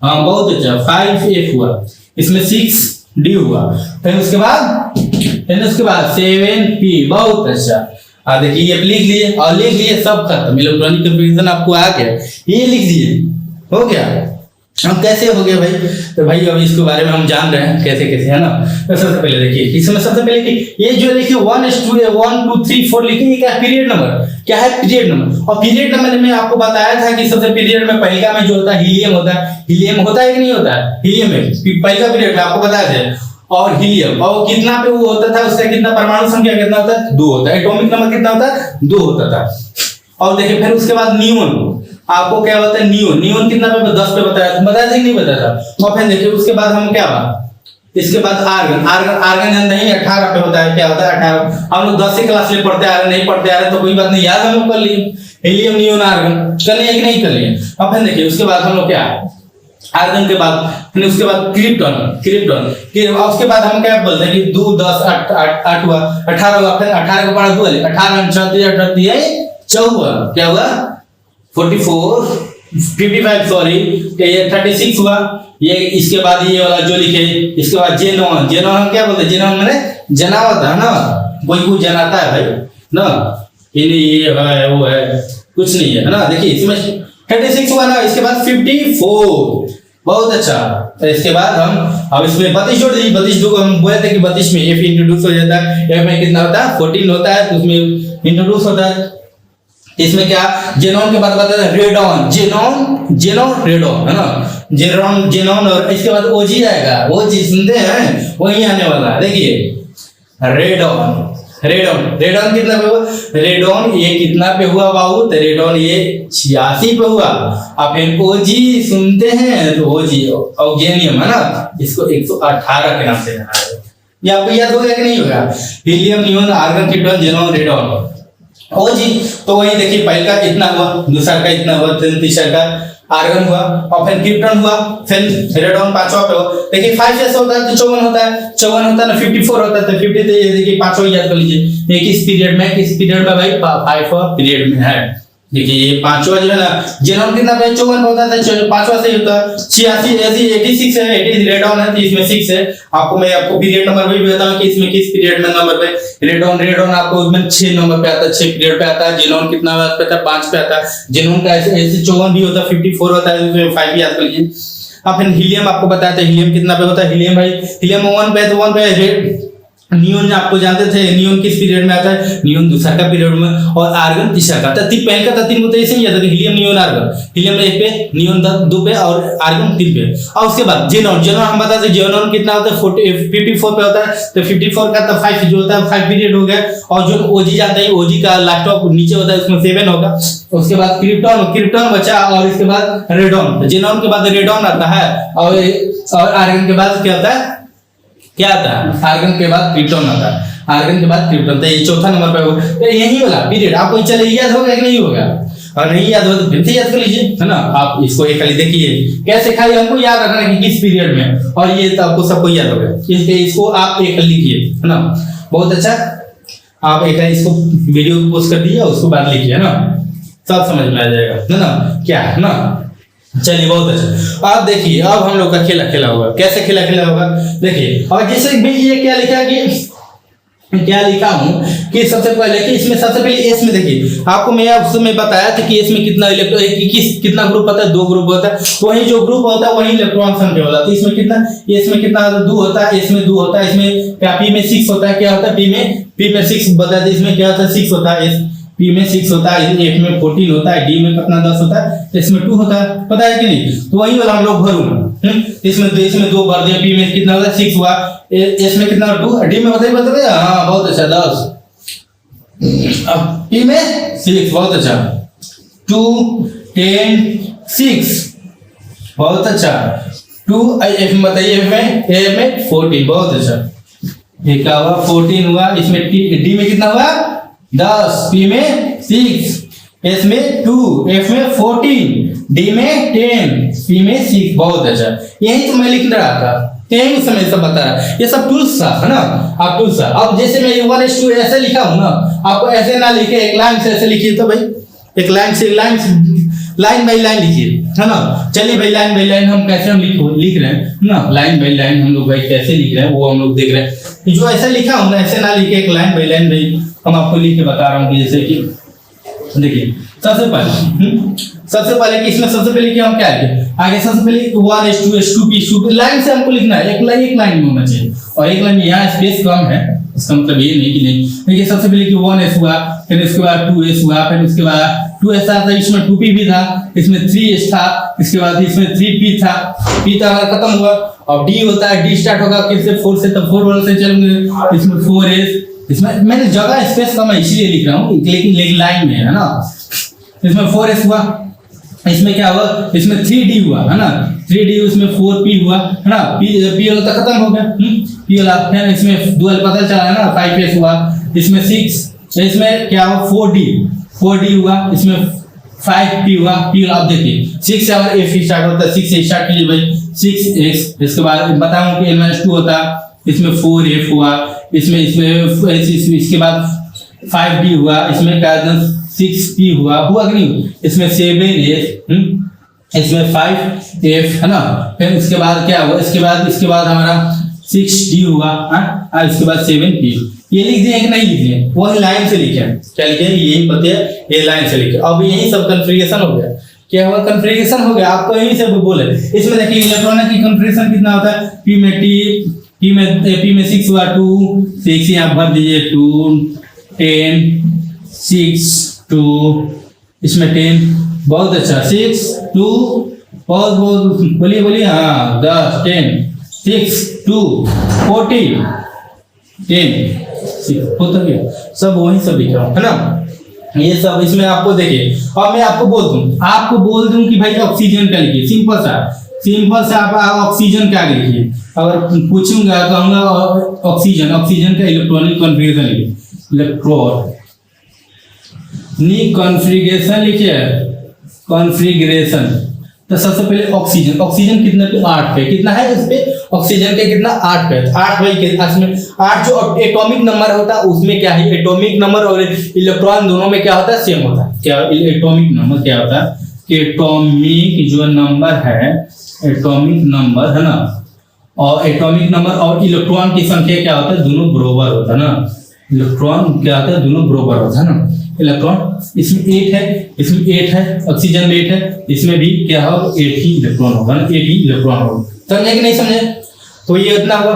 हाँ बहुत अच्छा 5F हुआ, इसमें 6D हुआ, फिर उसके बाद 7P, बहुत अच्छा। देखिए ये लिख लिए और लिख लिए, सब खत्म, इलेक्ट्रॉनिक कंपैरिजन आपको आ गया, ये लिख दिए, हो गया। हम कैसे हो गए भाई, तो भाई अब इसके बारे में हम जान रहे हैं कैसे कैसे, है ना। तो सबसे पहले देखिए, इसमें सबसे पहले कि ये जो लिखिए 1:2 1 2 3 4 लिखिए, क्या पीरियड नंबर, क्या है पीरियड नंबर। और पीरियड नंबर में आपको बताया था कि सबसे पीरियड में पहला में जो होता है हीलियम होता है, हीलियम होता है कि नहीं होता है, हीलियम में पहला पीरियड में आपको बताया था, और हीलियम और कितना पे वो होता था, उसका कितना परमाणु संख्या कितना होता है 2 होता है, एटॉमिक नंबर कितना होता है 2 होता था। और देखिए फिर उसके बाद नियोन, आपको क्या होता है नियोन, नियोन कितना पे 10 पे बताया था कि नहीं बताया था। और फिर देखिए उसके बाद हम क्या बात, इसके बाद आर्गन, आर्गन जानते हैं 18 पे होता है, क्या होता है 18, हम लोग 10वीं क्लास में पढ़ते आ रहे, नहीं पढ़ते आ रहे तो कोई बात नहीं, याद हम लोग कर लिए, हीलियम नियोन आर्गन कर लिए कि नहीं कर लिए। अब फिर देखिए उसके बाद हम लोग क्या, आर्गन के बाद फिर उसके बाद क्रिप्टॉन, उसके बाद हम क्या बोलते हैं कि 2 10 8 हुआ, 18 हुआ, फिर 18 के बाद 2 वाले 18 38 14 क्या हुआ 44 55 सॉरी, ये 36 हुआ। ये इसके बाद ये वाला जो लिखे, इसके बाद जेनॉन, जेनॉन हम क्या बोलते हैं, जेनॉन माने जनावत है ना, कोई कुछ जनाता है भाई ना, ये है वो है कुछ नहीं है ना। देखिए इसमें 36 हुआ ना, इसके बाद 54, बहुत अच्छा। तो इसके बाद हम अब इसमें 32 जोड़ दीजिए, 32 जो हम बोले थे कि 32 में F इंट्रोड्यूस हो जाता है, F में कितना होता है 14 होता है, तो उसमें इंट्रोड्यूस होता है। इसमें क्या जेनॉन के बाद बताते हैं रेडॉन, जेनॉन रेडॉन है ना, जेनॉन और इसके बाद ओजी आएगा, ओजी सुनते हैं वही आने वाला है। देखिए रेडॉन कितना पे हुआ, रेडॉन ये कितना पे हुआ बाबू, तो रेडॉन ये 86 पे हुआ। अब फिर ओजी सुनते हैं तो ओजी ऑक्सीजन है ना, इसको 118 के नाम से जाना है, ये आपको याद होगा कि नहीं होगा, helium neon argon krypton xenon radon O G. तो वही देखिए पहला का इतना हुआ, दूसरा का इतना हुआ, तीसरा का आर्गन हुआ, और फिर क्रिप्टॉन हुआ, फिर रेडॉन पांचवा पे हो। देखिए 5s होता है तो 54 होता है, 54 होता है ना 54 होता है, तो 50 तो ये देखिए पांचवा याद कर लीजिए, ये किस पीरियड में, किस पीरियड में भाई 5वां पीरियड में है। देखिए ये पांचवा जो है ना जेनॉन कितना पे 54 होता है, पांचवा से होता है 86 86 है, 80 रेडॉन है तो इसमें 6 है। आपको पीरियड नंबर भी बताऊं कि इसमें किस पीरियड में नंबर पे रेडॉन आपको उसमें 6 नंबर पे आता है, 6 पीरियड पे आता है। जेनॉन कितना पे आता है 5 पे आता है। जेनॉन का ऐसे 54 भी होता है, 54 होता है, उसमें 5 भी याद कर लीजिए। अब फिर हीलियम आपको बताया था, हीलियम कितना पे होता है, हीलियम भाई हीलियम 1 पे, तो 1 पे नियोन आपको जानते थे, नियोन किस पीरियड में आता है, नियोन दूसरा का पीरियड में, और आर्गन तीसरा का। पहले का 3 को तो ऐसे ही याद है, हीलियम नियोन आर्गन, हीलियम 1 पे, नियोन 2 पे और आर्गन 3 पे। और उसके बाद जेनॉन हम बताते हैं जेनॉन कितना होता है 54 पे होता है, तो 54 का तो 5 जो होता है 5 पीरियड हो गया। और जो ओजी जानते हैं, ओजी का लास्ट ऑफ नीचे होता है, उसमें 7 होगा। उसके बाद क्रिप्टॉन बचा, और इसके बाद रेडॉन, जेनॉन के बाद रेडॉन आता है, और आर्गन के बाद क्या होता है, क्या आता है, आर्गन के बाद क्रिप्टॉन आता है, आर्गन के बाद क्रिप्टॉन, तो ये चौथा नंबर पे होगा। तो यही वाला पीरियड आपको चले याद होगा कि नहीं होगा, और नहीं याद हो तो फिर से याद कर लीजिए, है ना। आप इसको एक खाली देखिए कैसे, खाली हमको याद रखना है कि किस पीरियड में, और ये तो आपको सबको याद होगा। इसको आप एक लिखिए, है ना, बहुत अच्छा। आप एक इसको वीडियो पोस्ट कर दीजिए, उसको बाद लिखिए, है ना, सब समझ में आ जाएगा, है ना, क्या है ना। चलिए बहुत अच्छा। आप देखिए अब हम लोग का खेला होगा, कैसे खेला होगा देखिए। और जैसे भी ये क्या लिखा हूं कि सबसे पहले कि इसमें सबसे पहले एस में देखिए, आपको मैं उसमें बताया था कि इसमें कितना इलेक्ट्रॉन कितना ग्रुप होता है, 2 ग्रुप होता है। तो वही जो ग्रुप होता है वही इलेक्ट्रॉन संख्या होता है। तो इसमें कितना 2 होता है, इसमें 2 होता है, इसमें क्या पी में 6 होता है, क्या होता है पी में 6 बताया था, इसमें क्या होता है 6 होता है, पी में 6 होता है, एफ में 14 होता है, डी में कितना 10 होता है, इसमें 2 होता है, पता है कि नहीं? तो वही वाला हम लोग भरूंगा। इसमें 2 भर दिया, पी में कितना होता है 6 हुआ, एस में कितना 2, डी में बताइए। हाँ बहुत अच्छा 10, अब पी में 6, बहुत अच्छा 2 10 6, बहुत अच्छा 2, एफ में बताइए, एफ में 14, बहुत अच्छा, ये क्या हुआ 14 हुआ, इसमें डी में कितना हुआ 10, पी में 6, एस में 2, एफ में 14, डी में 10, पी में 6, बहुत अच्छा। यही तो मैं लिख रहा था, यही उस समय सब बता रहा, ये सब टूल्स था, है ना? आप टूल्स था। अब जैसे मैं 1:2 ऐसे लिखा हूं ना, आपको ऐसे ना लिखे, एक लाइन से ऐसे लिखिए तो भाई, एक लाइन से लाइन बाई लाइन लिखिए, है ना? चलिए भाई लाइन बाई लाइन हम कैसे हम लिख रहे हैं ना, लाइन बाई लाइन हम लोग भाई कैसे लिख रहे हैं वो हम लोग देख रहे हैं। जो ऐसा लिखा हूं ना, ऐसे ना लिखे, एक लाइन बाई लाइन भाई हम आपको लिख के बता रहा हूँ कि जैसे कि देखिए सबसे पहले कि इसमें सबसे पहले कि हम क्या लिखे, आगे सबसे पहले 1:2 P लाइन से हमको लिखना है, एक लाइन में होना चाहिए, और एक लाइन में यहाँ स्पेस कम है, इसका मतलब ये नहीं कि नहीं। देखिए सबसे पहले कि 1s हुआ, फिर उसके बाद 2s हुआ, फिर उसके बाद 2s था, इसमें 2p भी था, इसमें 3s था, इसके बाद इसमें 3p था, p था खत्म हुआ। अब d होता है, d स्टार्ट होगा फिर से 4 से, तब 4 वाले से चलेंगे, इसमें 4s, इसमें मैंने जगह स्पेस कम है इसलिए लिख रहा हूँ, लेकिन लाइन में है ना। इसमें 4s हुआ, इसमें क्या हुआ, इसमें 3d हुआ, है ना, 3d, इसमें 4p हुआ, है ना, p वाला तो खत्म हो गया, p वाला, फिर इसमें डुअल पता चला है ना, 5s हुआ, इसमें 6, इसमें क्या हुआ 4d हुआ, इसमें 5p हुआ, p वाला। अब देखिए 6 से अगर f स्टार्ट होता है, 6 से स्टार्ट कीजिए भाई, 6x, इसके बाद बताऊं कि n-2 होता, इसमें 4f हुआ, इसमें इसके बाद 5d हुआ, इसमें क्या 6p हुआ कि नहीं, इसमें 7s, इसमें 5f, है ना, फिर उसके बाद क्या हुआ, इसके बाद हमारा 6d हुआ, और इसके बाद 7p। ये लिख दिए कि नहीं लिख दिए, वही लाइन से लिखे, क्या लिखे, यही पते ये लाइन से लिखे। अब यही सब कॉन्फ़िगरेशन हो गया, क्या हुआ कॉन्फ़िगरेशन हो गया, आपको यही से बोले। इसमें देखिए इलेक्ट्रॉन की कॉन्फ़िगरेशन कितना होता है, p में 6 हुआ 2 6, यहाँ भर दीजिए 2 10 6 2, इसमें 10, बहुत अच्छा 6 2, बहुत बोलिए हाँ 10 10 6 2 14 10 6 होता गया, सब वही सब लिख रहा हूँ, है ना। ये सब इसमें आपको देखिए, अब मैं आपको बोल दूं कि भाई ऑक्सीजन का लिखिए, सिंपल सा आप ऑक्सीजन क्या लिखिए, अगर पूछूंगा कहूंगा ऑक्सीजन का इलेक्ट्रॉनिक कॉन्फ़िगरेशन लिखिए, कॉन्फ़िगरेशन लिखिए, कॉन्फ़िगरेशन। तो सबसे पहले ऑक्सीजन कितने पे 8 पे, कितना है इस पे ऑक्सीजन के कितना 8 पे, 8 भाई इसमें 8 जो एटॉमिक नंबर होता है उसमें क्या है, एटॉमिक नंबर और इलेक्ट्रॉन दोनों में क्या होता है, सेम होता है। क्या एटॉमिक नंबर क्या होता है, एटॉमिक जो नंबर है, एटॉमिक नंबर है ना, और एटॉमिक नंबर और इलेक्ट्रॉन की संख्या क्या होता है, दोनों बराबर होता है ना, इलेक्ट्रॉन क्या होता है, दोनों बराबर होता है ना। इलेक्ट्रॉन इसमें 8 है, इसमें 8 है, ऑक्सीजन में 8 है, इसमें भी क्या होगा 8 ही इलेक्ट्रॉन होगा ना, 8 ही इलेक्ट्रॉन होगा। समझे कि नहीं समझे, तो ये इतना हुआ।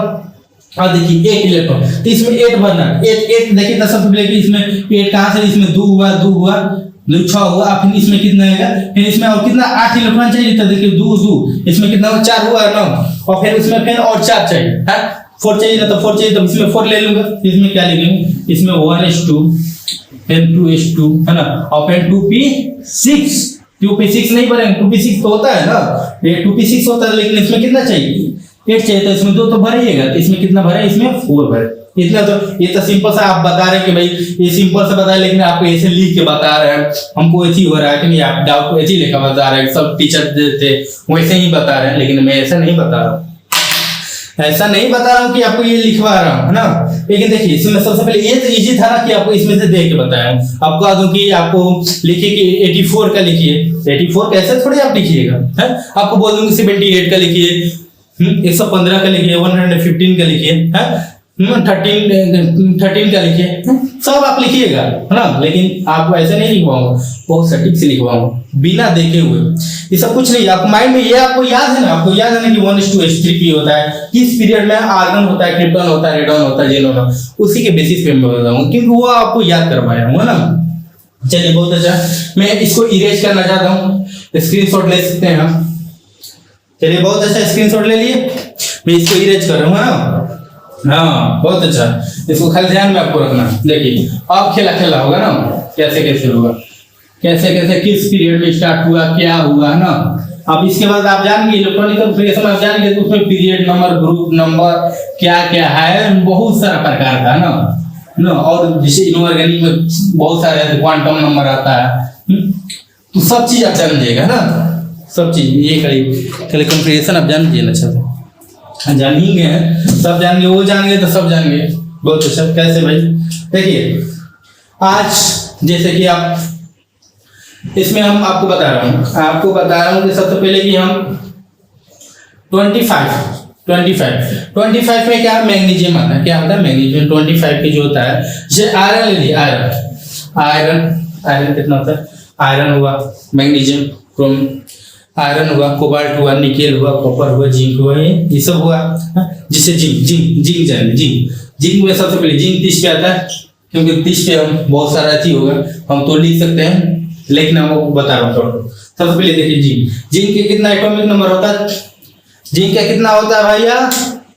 अब देखिए 8 इलेक्ट्रॉन, तो इसमें 8 भरना, 8 देखिए तो सबसे पहले कि इसमें 8 कहाँ से, इसमें 2 हुआ 6 हुआ, फिर इसमें कितना आएगा, फिर इसमें और कितना 8 इलेक्ट्रॉन चाहिए, तो देखिए 2 इसमें कितना हुआ 4 हुआ 9, और फिर उसमें फिर और 4 चाहिए है, 4 चाहिए ना, तो 4 चाहिए, तो इसमें 4 ले लूंगा, इसमें क्या लिखेंगे, इसमें 1s2 फिर 2s2 है ना, और फिर 2p6 नहीं भरेंगे, 2p6 तो होता है ना, ये 2p6 होता है, लेकिन इसमें कितना चाहिए 8 चाहिए, तो इसमें 2 तो भरिएगा, तो इसमें कितना भरे, इसमें 4 भरे, इतना। तो ये तो सिंपल सा आप बता रहे हैं कि भाई ये सिंपल सा बताया, लेकिन आपको ऐसे लिख के बता रहे हैं, हमको ऐसे ही हो रहा है कि नहीं, आप डाउट को ऐसे ही लिखा बता रहे हैं, सब टीचर थे वैसे ही बता रहे हैं, लेकिन मैं ऐसा नहीं बता रहा हूँ, ऐसा नहीं बता रहा हूँ कि आपको ये लिखवा रहा हूँ, है ना। लेकिन देखिए इसमें सबसे पहले ये तो इजी था ना कि आपको इसमें से देख के बताया, आपको कह दूं कि आपको लिखिए कि 84 का लिखिए, 84 कैसे थोड़ी आप लिखिएगा, है, आपको बोल दूंगी 78 का लिखिए, 115 का लिखिए, 115 का लिखिए, है 13 का लिखिए, सब आप लिखिएगा, है ना। लेकिन आपको ऐसे नहीं लिखवाऊंगा, बहुत सटीक से लिखवाऊंगा बिना देखे हुए, ये सब कुछ नहीं। आपको माइंड में ये आपको याद है ना, आपको याद है ना कि 1:2h3p होता है, किस पीरियड में आर्गन होता है, क्रिप्टॉन होता है, रेडॉन होता है, जेनोन, उसी के बेसिस पे मैं बताऊंगा, क्योंकि वो आपको याद करवाया हूँ ना। चलिए बहुत अच्छा, मैं इसको इरेज करना चाहता हूँ, स्क्रीनशॉट ले सकते हैं हम। चलिए बहुत अच्छा, स्क्रीनशॉट ले लिए, मैं इसको इरेज कर रहा हूँ ना। हाँ बहुत अच्छा, इसको खाली ध्यान में आपको रखना। देखिए अब खेला खेला होगा ना, कैसे कैसे होगा, कैसे कैसे किस पीरियड में स्टार्ट हुआ, क्या हुआ ना। अब इसके बाद आप जानेंगे इलेक्ट्रॉनिक कम्युनिकेशन, आप जानेंगे तो उसमें पीरियड नंबर, ग्रुप नंबर क्या क्या है, बहुत सारा प्रकार का ना। और जैसे इनऑर्गेनिक में बहुत सारे क्वांटम नंबर आता है, तो सब चीज आप जान जाइएगा ना, सब चीज। ये खाली कम्युनिकेशन आप जान लीजिए अच्छा तो जानेंगे, सब जानेंगे, वो जानेंगे तो सब जानेंगे। बहुत अच्छा, कैसे भाई? देखिए आज जैसे कि आप इसमें हम आपको बता रहा हूँ कि सबसे पहले कि हम 25 में क्या मैग्नीशियम आता है, क्या होता है मैग्नीशियम। 25 के जो होता है, जैसे आयरन ले लीजिए, आयरन कितना होता है, आयरन हुआ, मैग्नीशियम, क्रोम, आयरन हुआ, कोबाल्ट हुआ, निकेल हुआ, कॉपर हुआ, जिंक हुआ, ये सब हुआ। जिससे जिंक में सबसे पहले जिंक 30 पे आता है, क्योंकि 30 पे हम बहुत सारा चीज होगा, हम तो लिख सकते हैं, लेकिन मैं आपको बता रहा हूँ। सबसे पहले देखिए जिंक के कितना एटॉमिक नंबर होता है, जिंक का कितना होता है भैया?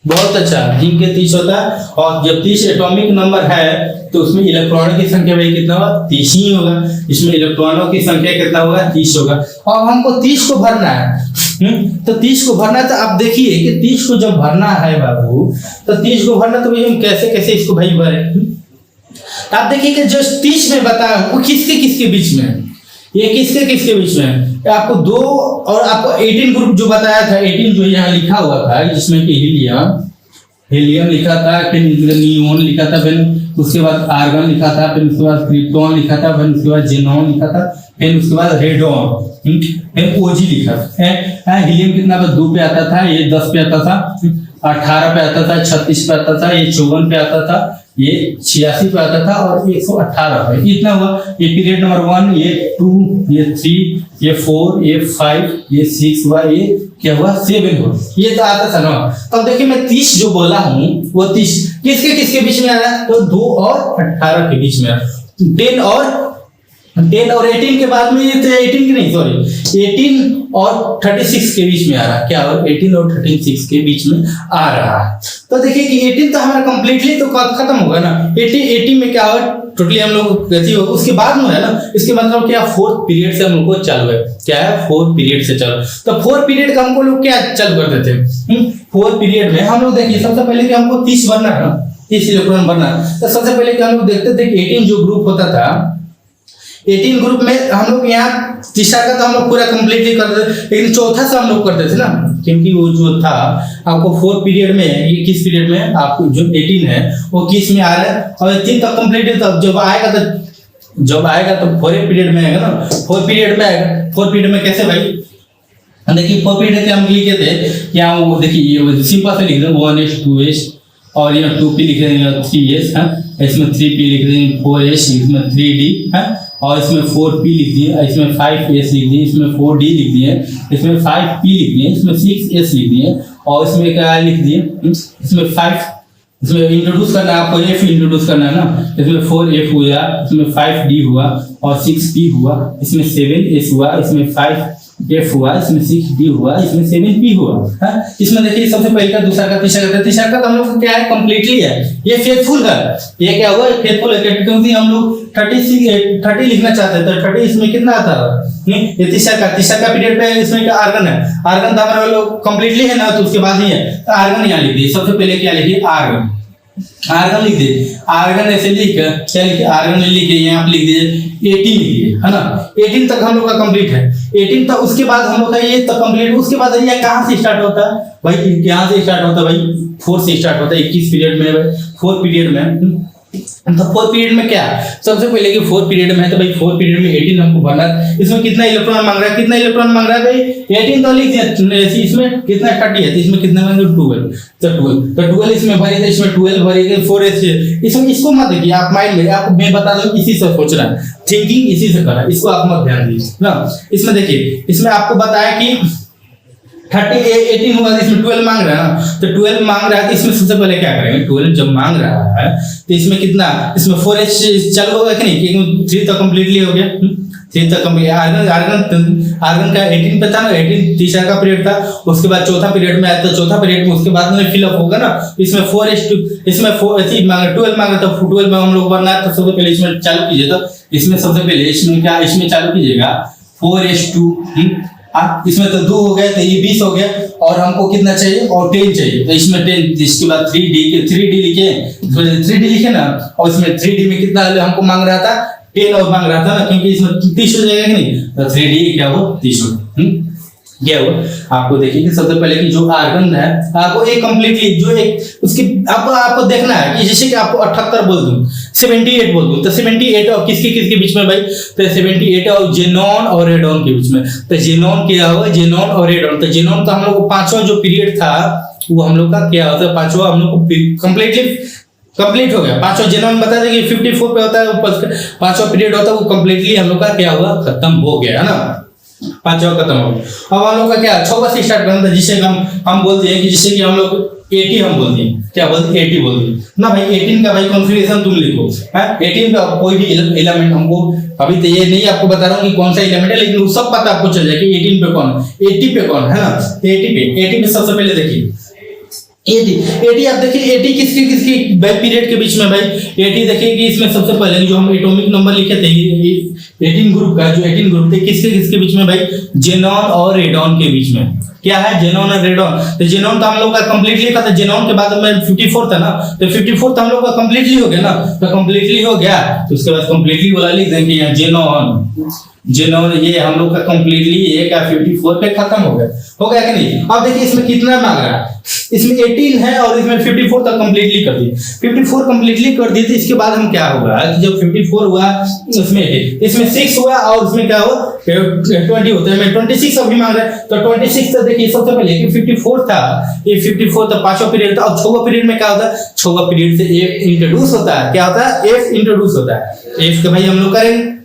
बहुत अच्छा, जिंक के 30 होता है। और जब 30 एटॉमिक नंबर है तो उसमें इलेक्ट्रॉनों की संख्या भाई कितना होगा? 30 ही होगा। इसमें इलेक्ट्रॉनों की संख्या कितना होगा? 30 होगा। और हमको 30 को भरना है, तो 30 को भरना है, तो आप देखिए कि 30 को जब भरना है बाबू, तो 30 को भरना, तो भाई हम कैसे कैसे इसको भाई भरे। आप देखिए कि जो 30 में बताया वो किसके किसके बीच में है, ये किसके किसके बीच में है। आपको 2 और आपको 18 ग्रुप जो बताया था, 18 जो यहाँ लिखा हुआ था, जिसमें कि हीलियम लिखा था, फिर नियोन लिखा था, फिर उसके बाद आर्गन लिखा था, फिर उसके बाद क्रिप्टॉन लिखा था, फिर उसके बाद जेनॉन लिखा था, फिर उसके बाद रेडॉन, फिर ओजी लिखा था। हीलियम कितना पे 2 पे आता था, ये 10 पे आता था, 18 पे आता था, 36 पे आता था, ये 54 पे आता था, ये 86 पे आता था, और 118 पे। इतना हुआ। ये पीरियड नंबर 1, ये 2, ये 3, ये 4, ये 5, ये 6 हुआ, ये क्या हुआ? 7 हुआ। ये तो आता था ना। तब देखिए मैं 30 जो बोला हूँ वो 30 किसके किसके बीच में आ रहा है? तो 2 और 18 के बीच में आ रहा है। 10 और 18 के बाद में, ये तो 18 की नहीं, सॉरी, 18 और 36 के बीच में आ रहा है। क्या हो? 18 और 36 के बीच में आ रहा है। तो देखिए कि 18 तो हमारा कंप्लीटली तो खत्म होगा ना। 80 में क्या होगा? टोटली हम लोग कैसी होगा, उसके बाद में है ना, इसके मतलब क्या? 4th पीरियड से हम लोग को चालू है। क्या है? 4th पीरियड से चालू। तो 4th पीरियड का हमको लोग क्या चालू कर देते हैं? 4th पीरियड में हम लोग देखिए सबसे पहले कि हमको 30 भरना है ना, 30 इलेक्ट्रॉन भरना। तो सबसे पहले कि हम लोग देखते थे कि 18 जो ग्रुप होता था, 18 ग्रुप में हम लोग यहाँ तीसरा का तो हम लोग पूरा कंप्लीटली कर देते, लेकिन चौथा से हम लोग करते थे ना, क्योंकि वो जो था आपको 4th पीरियड में, ये किस पीरियड में आपको जो 18 है वो किस में आ रहा है, और 3 तक कंप्लीट है। तब जब आएगा तो 4th पीरियड में आएगा ना, 4th पीरियड में आएगा। 4th पीरियड में कैसे भाई? देखिए 4th पीरियड के हम लिखे थे क्या, वो देखिए ये सिंपल से लिख दो 1s 2s, और ये 2p लिख रहे हैं, 3s है, इसमें 3p लिख रहे हैं, 4s, इसमें 3d है, और इसमें 4p लिख दिए, इसमें 5s लिख दिए, इसमें 4d लिख दिए, इसमें 5p लिख दिए, इसमें 6s लिख दिए, और इसमें क्या लिख दिए? इसमें 5, इसमें इंट्रोड्यूस करना है आपको, f इंट्रोड्यूस करना है ना। इसमें 4f हुआ, इसमें 5d हुआ, और 6p हुआ, इसमें 7s हुआ, इसमें 5f हुआ, इसमें 6d हुआ, इसमें 7p हुआ। इसमें देखिए सबसे पहले का, दूसरा का, तीसरा का तो हम लोग क्या है? कंप्लीटली है, ये फेथफुल है। ये क्या हुआ? फेथफुल है, क्योंकि हम लोग 30 लिखना चाहते हैं, तो 30 इसमें कितना आता है? ये तीसरा का पीरियड पे इसमें क्या आर्गन है, आर्गन तो हमारा लोग कंप्लीटली है ना, तो उसके बाद ही है, तो आर्गन यहाँ लिख दिए। सबसे पहले क्या लिखिए? आर्गन लिख दिए। आर्गन ऐसे लिख क्या लिखिए? आर्गन लिख दिए, यहाँ पे लिख दीजिए 18 लिखिए, है ना। 18 तक हम लोग का कंप्लीट है। 18 तक उसके बाद हम लोग का ये तक कंप्लीट, उसके बाद ये कहाँ से स्टार्ट होता है भाई? यहाँ से स्टार्ट होता है भाई, 4 से स्टार्ट होता है। 21 पीरियड में, 4th पीरियड में। तो 4th पीरियड में क्या सबसे पहले कि 4th पीरियड में है, तो भाई 4th पीरियड में 18 हमको भरना है। इसमें कितना इलेक्ट्रॉन मांग रहा है? कितना इलेक्ट्रॉन मांग रहा है भाई? 18 तो लिख दिया, इसमें कितना 30 है, तो इसमें कितना मांगे? 12। तो 12 इसमें भरी, तो इसमें 12 भरी, 4s इसमें। इसको मत देखिए आप माइंड में, आपको मैं बता दूं इसी से सोचना है, थिंकिंग इसी से करना है, इसको आप मत ध्यान दीजिए ना। इसमें देखिए, इसमें आपको बताया कि 18 हुआ, इसमें 12 मांग रहा है ना, तो 12 मांग रहा है तो इसमें सबसे पहले क्या करेंगे, 12 जब मांग रहा है तो इसमें कितना, इसमें 4h चालू होगा कि नहीं, क्योंकि 3 तो कंप्लीटली हो गया, 3 तक कंप्लीट। आर्गन का 18 पे था ना, 18 तीसरा का पीरियड था, उसके बाद चौथा पीरियड में आया तो चौथा पीरियड में उसके बाद में फिलअप होगा ना, इसमें 4h2 इसमें 12 मांगा तो 12 में हम लोग भरना है, तो सबसे पहले इसमें चालू कीजिए, तो इसमें सबसे पहले इसमें क्या, इसमें चालू कीजिएगा 4h2, इसमें तो 2 हो गया, तो ये 20 हो गया, और हमको कितना चाहिए, और 10 चाहिए, तो इसमें 10, इसके बाद 3d लिखे, 3d लिखे ना, और इसमें 3d में कितना हमको मांग रहा था, 10 और मांग रहा था ना, क्योंकि इसमें 30 हो जाएगा कि नहीं, तो 3d क्या हो, 30 हो। क्या हुआ, आपको देखिए कि सबसे पहले कि जो आर्गन है, आपको एक कंप्लीटली जो एक उसकी आपको देखना है कि जैसे कि आपको 78 बोल दूं, 78 बोल दूं, तो 78 और किसके बीच में भाई, तो 78 और जेनॉन और रेडॉन के बीच में, तो जेनॉन क्या होगा, जेनॉन और रेडॉन, तो जेनॉन का हम लोग को पांचवा जो पीरियड था वो हम लोग का क्या होता है, पांचवा हम लोग को कंप्लीट हो गया, पांचवा जेनॉन बता दें कि 54 पे होता है, पांचवा पीरियड होता है, वो कंप्लीटली हम लोग का क्या हुआ, खत्म हो गया है ना, पांचवा खत्म हो गया। अब हम लोग का क्या छठवां से स्टार्ट करना था, जिसे हम बोलते हैं कि जिसे कि हम लोग 80 हम बोलते हैं, क्या बोलते हैं, 80 बोलते हैं ना भाई। 18 का भाई कॉन्फ़िगरेशन तुम लिखो, है 18 का कोई भी एलिमेंट हमको, अभी तो ये नहीं आपको बता रहा हूँ कि कौन सा एलिमेंट है, लेकिन वो सब पता आपको चल जाए कि 18 पे कौन है, 80 पे कौन है ना, 80 पे सबसे पहले देखिए 80 आप देखिए 80 किसकी पीरियड के बीच में भाई, 80 देखिए कि इसमें सबसे पहले जो हम एटॉमिक नंबर लिखे थे 18 ग्रुप का, जो 18 ग्रुप थे किसके बीच में भाई, जेनॉन और रेडॉन के बीच में, क्या है, जेनॉन और रेडॉन। तो जेनॉन तो हम लोग का कंप्लीटली था, जेनॉन के बाद में 54 था ना, तो 54 तो हम लोग का कंप्लीटली हो गया ना, तो कंप्लीटली हो गया, तो उसके बाद कंप्लीटली वाला लिख देंगे यहाँ जेनॉन, ये हम लोग का कंप्लीटली ये क्या 54 पे खत्म हो गया कि नहीं। अब देखिए इसमें कितना मांग रहा है, इसमें 18 है और इसमें 54 तक कंप्लीटली कर दिए, 54 कंप्लीटली कर दिए, तो इसके बाद हम क्या होगा कि जब 54 हुआ इसमें 6 हुआ और इसमें क्या हुआ 20 होता है, मैं 26 अभी मांग रहा है, तो 26 तो देखिए सबसे पहले कि 54 था, ये 54 तो पांचवा पीरियड था, और छठवां पीरियड में क्या होता है, छठवां पीरियड से f इंट्रोड्यूस होता है, क्या होता है, f इंट्रोड्यूस होता है, f के भाई हम लोग करेंगे,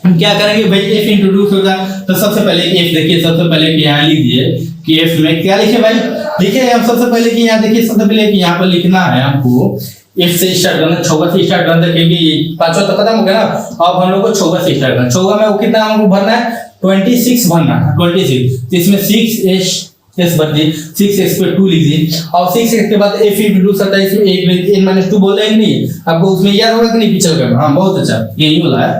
हम क्या करेंगे भाई, f इंट्रोड्यूस होगा, तो सबसे पहले f देखिए, सबसे पहले कि यहाँ लिख दिए कि f में क्या लिखे भाई, लिखे हम सबसे पहले कि यहाँ देखिए, सबसे पहले कि यहाँ पर लिखना है हमको f से स्टार्ट करना, छौवा से स्टार्ट करना, क्योंकि पांचवा तो खत्म हो गया ना, अब हम लोग को छौवा से स्टार्ट करना, छौवा में वो कितना हमको भरना है, 26 भरना है, 26, तो इसमें 6 भर दिए, 6x पे 2 लिख दिए, और 6x के बाद f इंट्रोड्यूस करता है, इसमें n-2 बोलते हैं नहीं, आपको उसमें याद होगा कि नहीं पिछले का, हाँ बहुत अच्छा यही बोला है।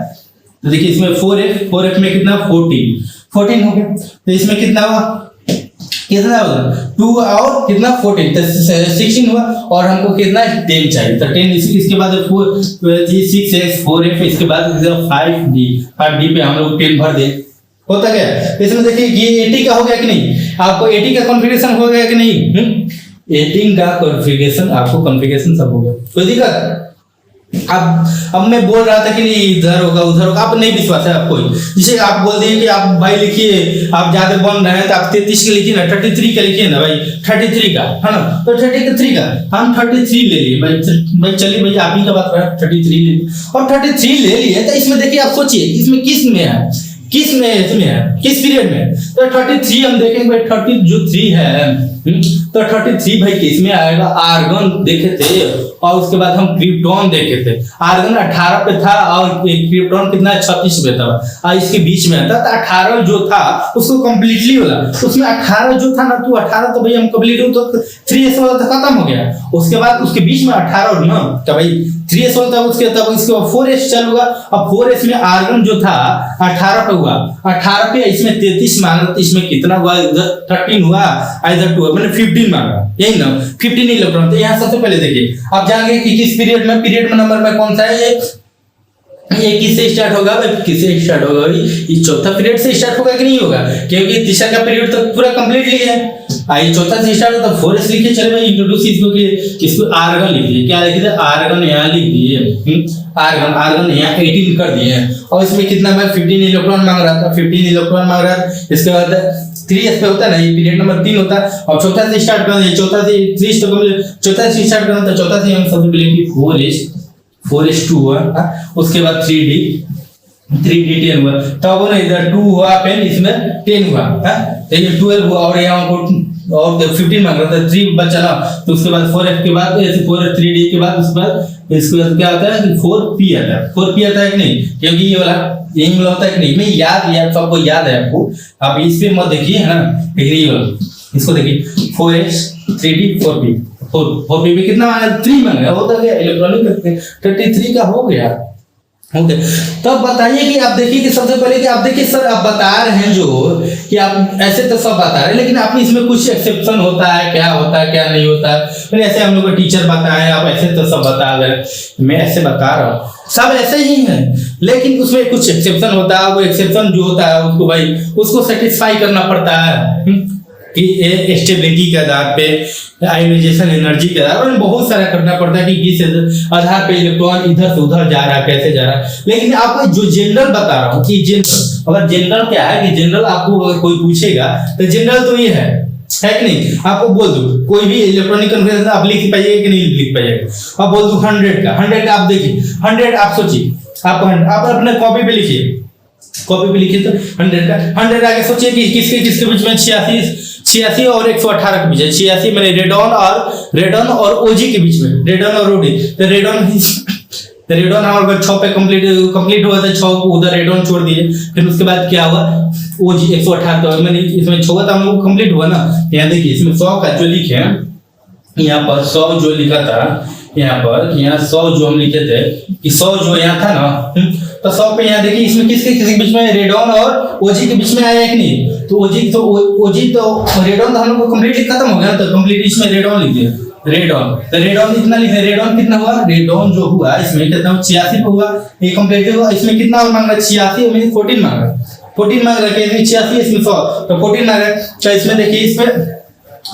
तो देखिए इसमें 4f में कितना 14 हो गया, तो इसमें कितना हुआ 2 और कितना 14, तो 16 हुआ, और हमको कितना 10 चाहिए, तो 10 इसके बाद 6x 4f, इसके बाद 5d पे हम लोग 10 भर दे, होता गया। इसमें देखिए ये 80 का हो गया कि नहीं, आपको 80 का कॉन्फ़िगरेशन हो गया कि नहीं, 18 का कॉन्फ़िगरेशन, आपको कॉन्फ़िगरेशन सब हो गया, कोई दिक्कत। अब मैं बोल रहा था कि नहीं इधर होगा उधर होगा, आप नहीं विश्वास है आपको, जिसे आप बोल दिए कि आप भाई लिखिए, आप ज्यादा बन रहे हैं तो आप 33 का लिखिए ना, 33 का लिखिए ना भाई, 33 का है ना, तो 33 का हम 33 ले लिए भाई चलिए भाई आप ही का बात कर, 33 ले लिए, और 33 ले लिए, तो इसमें देखिए आप सोचिए इसमें किस में है, किस पीरियड में, तो 33 हम देखेंगे भाई, 30 जो 3 है, तो 33 भाई किस में आएगा, आर्गन देखे थे, और उसके बाद हम क्रिप्टॉन देखे थे, आर्गन 18 पे था और क्रिप्टॉन कितना 36 पे था, और इसके बीच में था, तो 18 जो था उसको कंप्लीटली होला, उसमें 18 जो था ना, तो 18 तो भाई हम कंप्लीट हो, तो 3s वाला तो खत्म हो गया, उसके बाद उसके बीच में 18 ना, तो भाई 3s वाला था, उसके तब इसके बाद 4s चलूगा, अब 4s में आर्गन जो था 18 पे हुआ, 18 पे इसमें 33 मांगा, तो इसमें कितना हुआ, इधर 13 हुआ, इधर 2 मैंने 15 मांगा, यही ना 15 इलेक्ट्रॉन। तो यहाँ सबसे पहले देखिए आप जानेंगे कि किस पीरियड में नंबर में कौन सा है, ये किससे स्टार्ट होगा भाई, किससे स्टार्ट होगा भाई, ये चौथा पीरियड से स्टार्ट होगा कि नहीं होगा, क्योंकि तीसरा का पीरियड तो पूरा कंप्लीटली है, आई चौथा से स्टार्ट होता, 4s लिखिए, चले भाई इंट्रोड्यूस इसको आर्गन लिख दिए, क्या लिख दिए, आर्गन यहाँ लिख दिए, आर्गन यहाँ 18 कर दिए, और इसमें कितना मैं 15 इलेक्ट्रॉन मांग रहा था, 15 इलेक्ट्रॉन मांग रहा था, इसके बाद 3s पे होता है ना, ये पीरियड नंबर 3 होता है, और चौथा से स्टार्ट करना है, चौथा से 3 चौथा से स्टार्ट करना था, चौथा से हम सबसे पहले कि 4s2 हुआ, उसके बाद 3d 10 हुआ, तब ना इधर 2 हुआ पेन, इसमें 10 हुआ, देखिए 12 हुआ और यहाँ और 15 मांग रहा था, 3 बचा ना, तो उसके बाद 4f के बाद 4f 3d के बाद उसके बाद इसके बाद क्या आता है कि 4p आता है। 4p आता है कि नहीं, क्योंकि ये वाला यही वाला होता है कि नहीं, मैं याद सबको याद है आपको, आप इस पे मत देखिए है ना, ये वाला इसको देखिए 4x 3d 4p 4p में कितना मांगा 3 मांगा, होता गया इलेक्ट्रॉनिक 33 का हो गया। ओके तब बताइए कि आप देखिए कि सबसे पहले कि आप देखिए सर आप बता रहे हैं जो कि आप ऐसे तो सब बता रहे हैं, लेकिन आपने इसमें कुछ एक्सेप्शन होता है, क्या होता है क्या नहीं होता है, फिर ऐसे हम लोग का टीचर बताए, आप ऐसे तो सब बता रहे हैं, मैं ऐसे बता रहा हूँ सब ऐसे ही है, लेकिन उसमें कुछ एक्सेप्शन होता है। वो एक्सेप्शन जो होता है उसको भाई उसको सेटिस्फाई करना पड़ता है कि स्टेबिलिटी के आधार पे, आयोनाइजेशन एनर्जी के आधार पर बहुत सारा करना पड़ता है कि किस आधार पे इलेक्ट्रॉन इधर से उधर जा रहा है, कैसे जा रहा है। लेकिन आपको जो जनरल बता रहा हूँ कि जनरल, अगर जनरल क्या है कि जनरल आपको अगर कोई पूछेगा तो जनरल तो ये है कि नहीं, आपको बोल दो कोई भी इलेक्ट्रॉनिक कन्फिगरेशन आप लिख पाइएगा कि नहीं लिख पाइएगा, आप बोल दो 100 का आप देखिए 100 आप सोचिए, आप अपने कॉपी पे लिखिए, कॉपी पे लिखिए तो 100 आगे सोचिए कि किसके किसके बीच में 86 और 118 के बीच है, 86 मैंने रेडॉन और ओजी के बीच में, रेडॉन और ओडी, तो रेडॉन हमारे 6 पे कंप्लीट हुआ था, 6 उधर रेडॉन छोड़ दिए, फिर उसके बाद क्या हुआ ओजी 118, तो मैंने इसमें 6 था हम लोग कंप्लीट हुआ ना। यहाँ देखिए इसमें 100 का जो लिखे हैं यहाँ पर 100 जो लिखा था यहाँ पर, यहाँ 100 जो हम लिखे थे कि 100 जो यहाँ था ना, तो 100 पे यहाँ देखिए इसमें किसके बीच में रेडॉन और ओजी के बीच में आया कि नहीं, तो ओजी तो रेडॉन तो हम लोग को कंप्लीटली खत्म हो गया, तो कंप्लीटली इसमें रेडॉन लिख दिया, रेडॉन इतना लिखे, रेडॉन कितना हुआ, रेडॉन जो हुआ इसमें कितना 86 पे हुआ, ये कंप्लीट हुआ, इसमें कितना और मांग रहा है 86 में 14 मांग रहा है, 14 मांग रहा है, 86 इसमें 100 तो 14 मांग रहा है। तो इसमें देखिए इसमें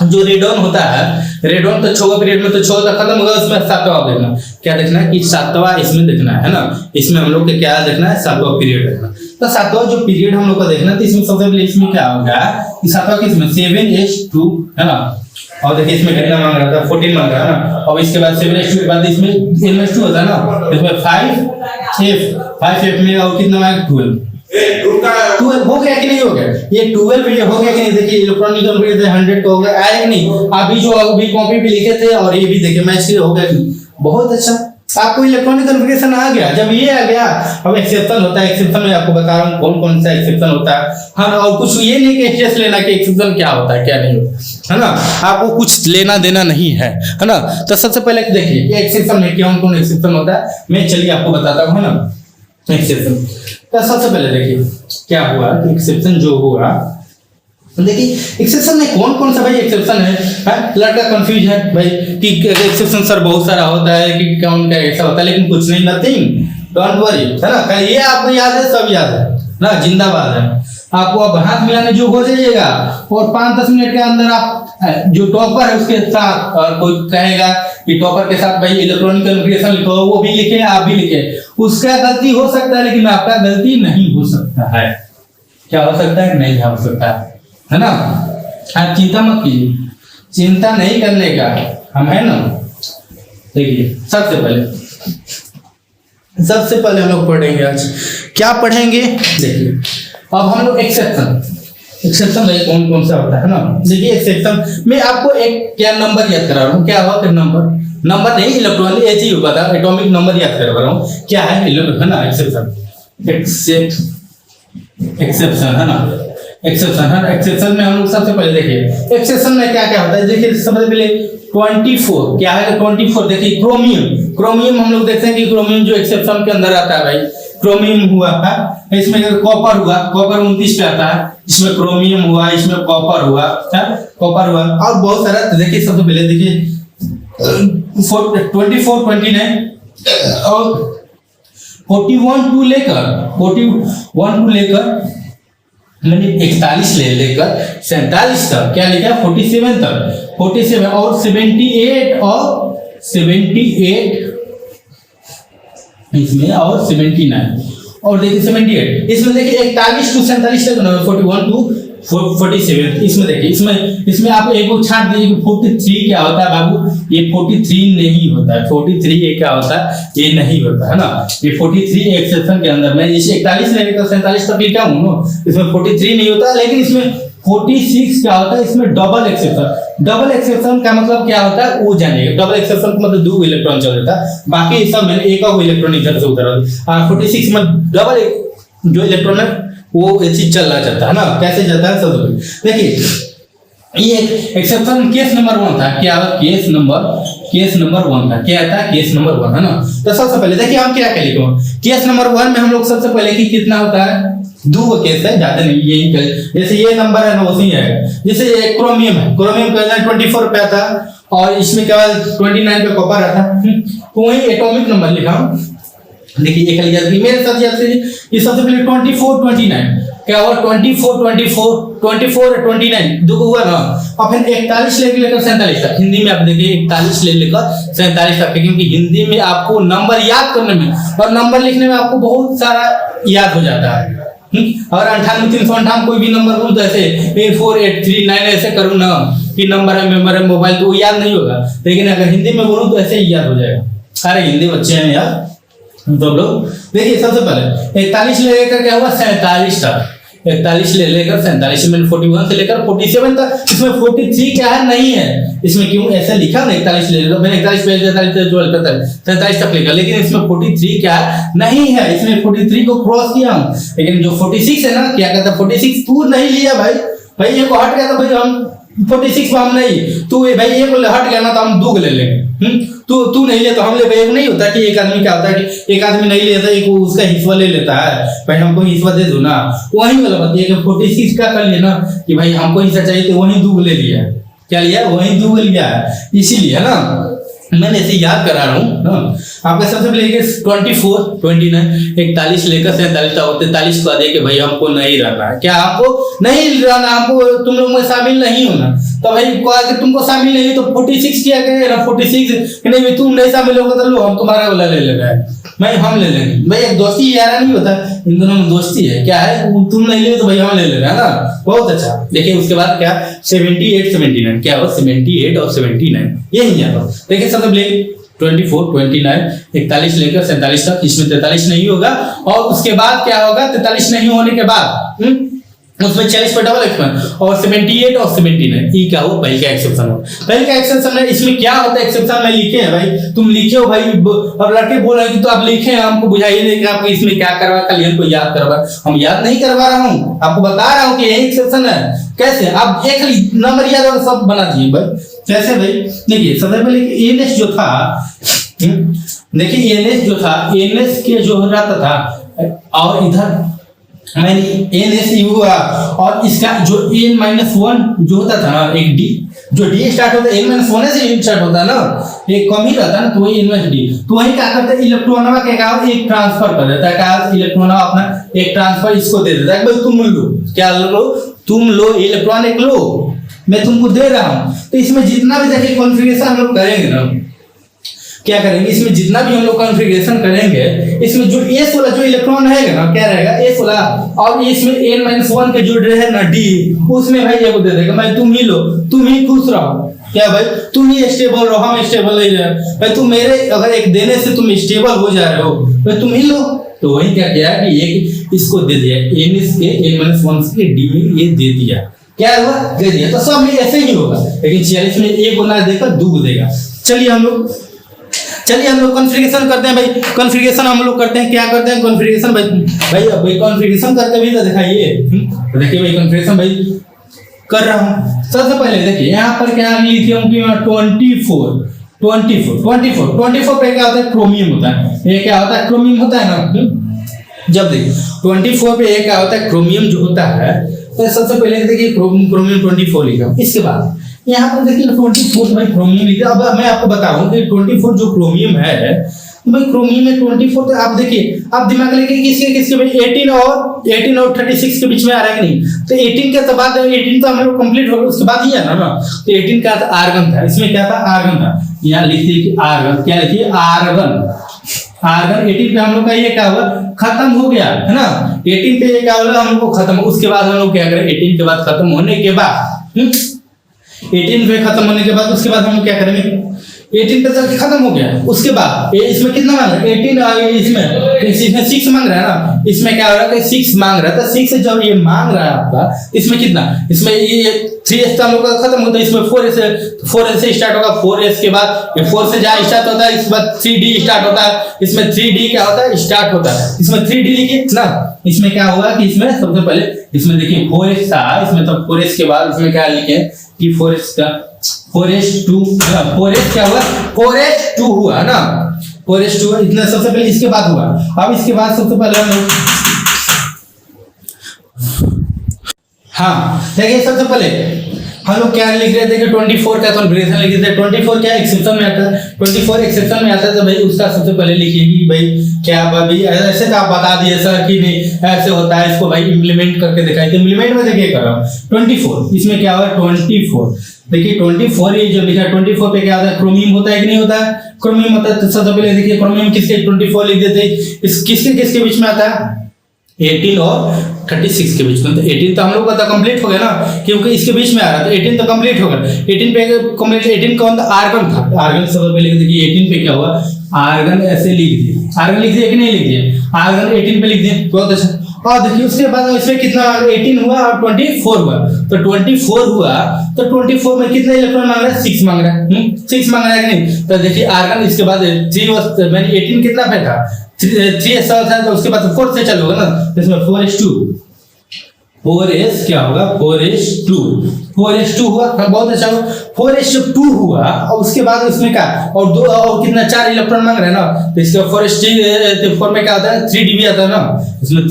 जो रेडॉन होता है, रेडॉन तो 6वां पीरियड में तो 6 तक खत्म होगा, उसमें 7वां देखना, क्या देखना है कि 7वां इसमें देखना है ना, इसमें हम लोग के क्या देखना है 7वां पीरियड देखना, तो 7वां जो पीरियड हम लोग को देखना, तो इसमें सबसे पहले इसमें क्या होगा कि 7वां किसमें 7s2 है ना, और देखिए इसमें कितना मांग रहा था 14 मांग रहा है ना, और इसके बाद 7s2 के बाद इसमें ns2 होता है ना, इसमें 5f में और कितना मांगा 12 हो गया कि नहीं हो गया, ये 12 भी हो गया कि नहीं, देखिए इलेक्ट्रॉनिक कन्फिगरेशन 100 का हो गया, आया कि नहीं, अभी जो अभी कॉपी पे लिखे थे और ये भी देखिए मैच हो गया, बहुत अच्छा आपको इलेक्ट्रॉनिक कन्फिगरेशन आ गया। जब ये आ गया अब एक्सेप्शन होता है, एक्सेप्शन में आपको बता रहा हूँ कौन कौन सा एक्सेप्शन होता है, हाँ, और कुछ ये नहीं कि स्ट्रेस लेना कि एक्सेप्शन क्या होता है क्या नहीं होता है ना, आपको कुछ लेना देना नहीं है ना। तो सबसे पहले देखिए कि एक्सेप्शन में कौन कौन एक्सेप्शन होता है, मैं चलिए आपको बताता हूँ है ना एक्सेप्शन। तो सबसे पहले देखिए क्या हुआ कि एक्सेप्शन जो हुआ, देखिए एक्सेप्शन में कौन कौन सा भाई एक्सेप्शन है, लड़का कंफ्यूज है भाई कि एक्सेप्शन सर बहुत सारा होता है कि कौन क्या ऐसा होता है, लेकिन कुछ नहीं, नथिंग, डोंट वरी है ना, ये आपको याद है, सब याद है ना, जिंदाबाद है। आपको अब हाथ मिलाने जो हो जाइएगा और 5-10 मिनट के अंदर आप जो टॉपर है उसके साथ, और कोई कहेगा कि टॉपर के साथ भाई इलेक्ट्रॉनिक कन्फिगरेशन लिखो, वो भी लिखे आप भी लिखे, उसका गलती हो सकता है लेकिन आपका गलती नहीं हो सकता है, क्या हो सकता है नहीं हो सकता है ना। आप चिंता मत कीजिए, चिंता नहीं करने का हम है ना। देखिए सबसे पहले हम लोग पढ़ेंगे आज क्या पढ़ेंगे, देखिए अब हम लोग एक्सेप्शन भाई कौन कौन सा होता है ना। देखिए एक्सेप्शन में आपको एक क्या नंबर याद करा रहा हूँ, क्या हुआ नंबर नहीं, इलेक्ट्रॉनिक ऐसे ही होगा था, एटॉमिक नंबर याद करा रहा हूँ, क्या है है ना एक्सेप्शन है ना, एक्सेप्शन में हम लोग सबसे पहले देखिए एक्सेप्शन में क्या क्या होता है। देखिए सबसे पहले 24 क्या है 24, देखिए क्रोमियम हम लोग देखते हैं कि क्रोमियम जो एक्सेप्शन के अंदर आता है भाई, क्रोमियम हुआ है, इसमें कॉपर हुआ, कॉपर 29 पे आता है, इसमें क्रोमियम हुआ, इसमें कॉपर हुआ और बहुत सारा। देखिए सबसे पहले देखिए 24, 29 और 41 टू लेकर मैंने 41 लेकर 47 तक क्या लिखा 47 तक, 47 और 78 इसमें और 79 और देखिए 78 इसमें देखिए 41 टू 47 तक 41 टू 47 इसमें देखिए इसमें आप एक को छाट दीजिए 43 क्या होता है बाबू, ये 43 नहीं होता है, 43 ये क्या होता है ये नहीं होता है ना, ये 43 एक्सेप्शन के अंदर मैं इसे 41 लेकर 47 तक लिखा हूँ ना, इसमें 43 नहीं होता, लेकिन इसमें 46 क्या होता है, इसमें डबल एक्सेप्शन। डबल एक्सेप्शन का मतलब क्या होता है वो जानिए। डबल एक्सेप्शन का मतलब 2 इलेक्ट्रॉन चल जाता है, बाकी सब में एक और इलेक्ट्रॉन इधर से उधर। और 46 में डबल जो इलेक्ट्रॉन है वो ये चीज चल रहा जाता है ना। कैसे जाता है सब देखिए। ये एक्सेप्शन केस नंबर 1 था। क्या केस नंबर 1 था। क्या था केस नंबर 1 है ना। तो सबसे पहले देखिए हम क्या क्या लिखे केस नंबर 1 में हम लोग सबसे पहले कि कितना होता है 2 केस है, ज्यादा नहीं। यही जैसे ये नंबर है ना वैसे ही है। जैसे ये क्रोमियम है, क्रोमियम का 24 पे आता और इसमें क्या 29 पे कॉपर आता। तो वही एटॉमिक नंबर लिखा हूं। देखिए एक लिया मेरे साथ याद कीजिए। ये सबसे पहले 24 29 क्या हुआ 24 और 29 दो हुआ ना। और फिर 41 लेकर 47 तक। हिंदी में आप देखिए 41 लेकर 47 तक, क्योंकि हिंदी में आपको नंबर याद करने में और नंबर लिखने में आपको बहुत सारा याद हो जाता है। और 98 358 कोई भी नंबर बोलूं तो ऐसे 8483 ऐसे करूं ना कि नंबर है मेंबर है मोबाइल, तो वो याद नहीं होगा। लेकिन अगर हिंदी में बोलूं तो ऐसे ही याद हो जाएगा। अरे हिंदी बच्चे हैं यार तो लोग। देखिए सबसे पहले 41 ले लेकर क्या हुआ 47 तक। 41 ले लेकर 47 में 41 से लेकर 47 तक। इसमें 43 क्या है नहीं है इसमें, क्यों ऐसे लिखा ना 41 ले लो। मैंने 41 पे 47 तक लिखा, लेकिन इसमें 43 क्या है नहीं है। इसमें 43 को क्रॉस किया हूं, लेकिन जो 46 है ना क्या कहता है 46 तू नहीं लिया भाई ये को हट गया तो भाई हम 46 में हम नहीं। तू भाई एक हट गया ना तो हम 2 ले लेंगे। तू नहीं ले तो हम ले भाई। एक नहीं होता कि एक आदमी क्या होता है कि एक आदमी नहीं लेता एक उसका हिस्सा ले लेता है, भाई हमको हिस्सा दे दो ना। वही वाला बात है कि 46 का कर लिया ना कि भाई हमको हिस्सा चाहिए तो वही 2 ले लिया। क्या लिया वही 2 लिया है, इसीलिए है ना मैंने ऐसे याद करा रहा हूँ ना। आपका सबसे पहले 24 29 41 लेकर 47 तक 43 को दे के भाई हमको नहीं रहना है। क्या आपको नहीं रहना, हमको तुम लोग में शामिल नहीं होना। तो भाई अगर तुमको शामिल नहीं तो 46 किया गया ना 46 नहीं भाई तुम नहीं शामिल होगा तो लो हम तुम्हारा वाला ले ले रहा है भाई हम ले लेंगे। भाई एक दोस्ती यारा नहीं होता, इन दोनों में दोस्ती है। क्या है तुम नहीं ले तो भाई हम ले ले रहे हैं ना। बहुत अच्छा। देखिए उसके बाद क्या 78 79 क्या हो 78 और 79 यही है। देखिए सबसे पहले 24 29 41 लेकर 47 तक। इसमें 43 नहीं होगा और उसके बाद क्या होगा 43 नहीं होने के बाद उसमें 40 पर डबल एक्सेप्शन और 78 और 79 ये क्या हो पहले का एक्सेप्शन हो। पहले का एक्सेप्शन है इसमें क्या होता है एक्सेप्शन में लिखे हैं भाई तुम लिखे हो भाई। अब लड़के बोल रहे हैं कि तो आप लिखे हैं हमको बुझाइए नहीं कि आपको इसमें क्या करवा कल हमको याद करवा। हम याद नहीं करवा रहा हूँ, आपको बता रहा हूँ कि यही एक्सेप्शन है। कैसे आप एक नंबर याद और सब बना दिए भाई। कैसे भाई देखिए सबसे पहले एनएस जो था देखिए एनएस जो था एनएस के जो रहता था और इधर मैंने एनएस हुआ और इसका जो n-1 जो होता था ना एक डी जो डी स्टार्ट होता है n-1 से स्टार्ट होता है ना एक कम ही रहता है ना तो वही n-डी। तो वही क्या करता है इलेक्ट्रॉनवा के का एक ट्रांसफर कर देता है। क्या इलेक्ट्रॉनवा अपना एक ट्रांसफर इसको दे देता है भाई तुम लो। क्या लो तुम लो इलेक्ट्रॉन एक लो मैं तुमको दे रहा हूं। तो इसमें जितना भी देखिए कॉन्फ़िगरेशन हम लोग करेंगे ना क्या करेंगे इसमें जितना भी हम लोग कॉन्फ़िगरेशन करेंगे इसमें जो s वाला जो इलेक्ट्रॉन रहेगा ना क्या रहेगा s वाला और इसमें n-1 के जो है ना d उसमें भाई ये को दे देगा भाई तुम ही लो तुम ही खुश रहो। क्या भाई तुम ही स्टेबल रहो हम स्टेबल नहीं रहे भाई तुम मेरे अगर एक देने से तुम स्टेबल हो जा रहे हो भाई तुम ही लो। तो वही क्या किया कि एक इसको दे दिया n-1 के d में ये दे दिया। क्या हुआ दे दिया। तो सब में ऐसे ही होगा लेकिन 46 में एक को ना देकर 2 देगा। चलिए हम लोग कॉन्फ़िगरेशन करते हैं भाई। कॉन्फ़िगरेशन हम लोग करते हैं क्या करते हैं कॉन्फ़िगरेशन भाई कॉन्फ़िगरेशन करके भी तो दिखाइए। तो देखिए भाई कॉन्फ़िगरेशन भाई कर रहा हूं। सबसे पहले देखिए यहाँ पर क्या लिखे हूं कि 24 पे क्या होता है क्रोमियम होता है। ये क्या होता है क्रोमियम होता है ना। जब देखिए 24 पे ये क्या होता है क्रोमियम जो होता है तो सबसे पहले देखिए क्रोमियम 24 लिखा। इसके बाद यहाँ पर देखिए 24 भाई क्रोमियम लिखा। अब मैं आपको बताऊं कि 24 जो क्रोमियम है तो भाई क्रोमियम में 24 तो आप देखिए आप दिमाग लेके किसके भाई 18 और 36 के बीच में आ रहा है कि नहीं। तो 18 के बाद 18 तो हम लोग कंप्लीट हो गया उसके बाद ही है ना। तो 18 का आर्गन था। इसमें क्या था आर्गन था। यहाँ लिखिए कि आर्गन क्या लिखिए आर्गन 18 पे हम लोग का ये क्या हुआ खत्म हो गया है ना। 18 पे ये क्या हुआ हम लोग को खत्म। उसके बाद हम लोग क्या करें 18 के बाद खत्म होने के बाद 18 पे खत्म होने के बाद उसके बाद हम क्या करेंगे 18 पे चल के खत्म हो गया। उसके बाद इसमें कितना मांग रहा है 18, इसमें 6 मांग रहा है ना, इसमें क्या हो रहा है कि 6 मांग रहा था। 6 जब ये मांग रहा है आपका, इसमें कितना, इसमें ये 3s का हम लोग का खत्म होता है, इसमें 4s से स्टार्ट होगा। 4s के बाद ये 4 से जहाँ स्टार्ट होता है, इसके बाद 3d स्टार्ट होता है। इसमें 3d क्या होता है, स्टार्ट होता है। इसमें 3d लिखिए ना, इसमें क्या होगा कि इसमें सबसे पहले इसमें देखिए 4s था, इसमें तो 4s के बाद इसमें क्या लिखे कि 4s का 4s2 4s क्या हुआ, 4s2 हुआ ना, 4s2 इतना सबसे पहले इसके बाद हुआ। अब इसके बाद सबसे पहले हम लोग हाँ देखिए सबसे पहले हम लोग क्या लिख रहे थे कि 24 का कॉन्फ़िगरेशन लिख रहे थे। 24 क्या एक्सेप्शन में आता है, 24 एक्सेप्शन में आता है, तो भाई उसका सबसे पहले लिखिए कि भाई क्या भाई ऐसे तो आप बता दिए सर कि नहीं ऐसे होता है, इसको भाई इंप्लीमेंट करके दिखाई। तो इंप्लीमेंट में देखिए कर रहा हूँ 24, इसमें क्या हुआ 24, देखिए 24 ये जो लिखा है 24 पे क्या होता है, क्रोमियम होता है कि नहीं होता है, क्रोमियम होता है। तो सबसे पहले देखिए क्रोमियम किसके 24 लिख देते, इस किसके बीच में आता है 18 और 36 के बीच में। तो 18 तो हम लोग का तो कंप्लीट हो गया ना, क्योंकि इसके बीच में आ रहा है, तो 18 तो कंप्लीट हो गया। 18 पे कंप्लीट, 18 कौन था, आर्गन था। आर्गन सबसे पहले देखिए 18 पे क्या हुआ, आर्गन ऐसे लिख दिए, आर्गन लिख दिए कि नहीं लिख दिए, आर्गन 18 पे लिख दिए, बहुत अच्छा। और देखिए उसके बाद इसमें कितना 18 हुआ और 24 हुआ, तो 24 हुआ तो 24 में कितना इलेक्ट्रॉन मांग रहा है, 6 मांग रहा है, 6 मांग रहा है कि नहीं। तो देखिए आर्गन इसके बाद 3 मैंने 18 कितना पे था 3 ऐसा था, तो उसके बाद 4 से चलोगे ना, तो इसमें 4s2 4s क्या होगा 4s2 हुआ, बहुत अच्छा हुआ। 4s2 हुआ और उसके बाद इसमें क्या और दो और कितना 4 इलेक्ट्रॉन मांग रहे हैं ना, तो इसका 4s4 में क्या आता है 3d भी आता है ना, इसमें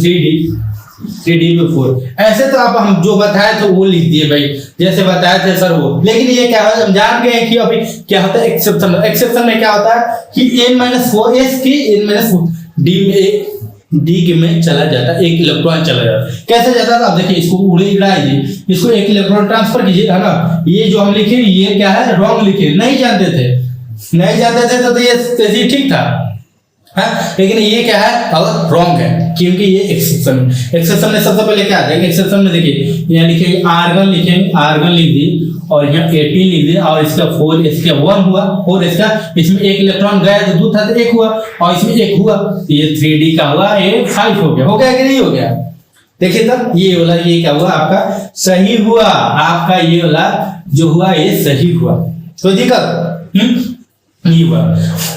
3d में 4। ऐसे तो आप हम जो बताए थे वो लिख दिए भाई, जैसे बताए थे सर वो। लेकिन ये क्या है हम जान गए कि अभी क्या होता है एक्सेप्शन में क्या होता है कि n-4s की n-4 डी में चला जाता है, एक इलेक्ट्रॉन चला जाता है। कैसे जाता है, आप देखिए इसको उड़ाइए, इसको एक इलेक्ट्रॉन ट्रांसफर कीजिए, है ना। ये जो हम लिखे ये क्या है रॉन्ग लिखे, नहीं जानते थे तो ये ठीक था, है। लेकिन ये क्या है अब रॉन्ग है, क्योंकि ये एक्सेप्शन में सबसे पहले क्या आता है एक्सेप्शन में देखिए यहाँ लिखेंगे आर्गन, आर्गन लिख दिए और यहाँ 18 लिख दिया और इसका 4 इसका 1 हुआ, 4 इसका इसमें एक इलेक्ट्रॉन गया तो 2 था तो 1 हुआ और इसमें 1 हुआ, ये 3d का हुआ, ये 5 हो गया कि नहीं हो गया। देखिए तब ये वाला ये क्या हुआ आपका सही हुआ, आपका ये वाला जो हुआ ये सही हुआ। तो दिक्कत नहीं हुआ,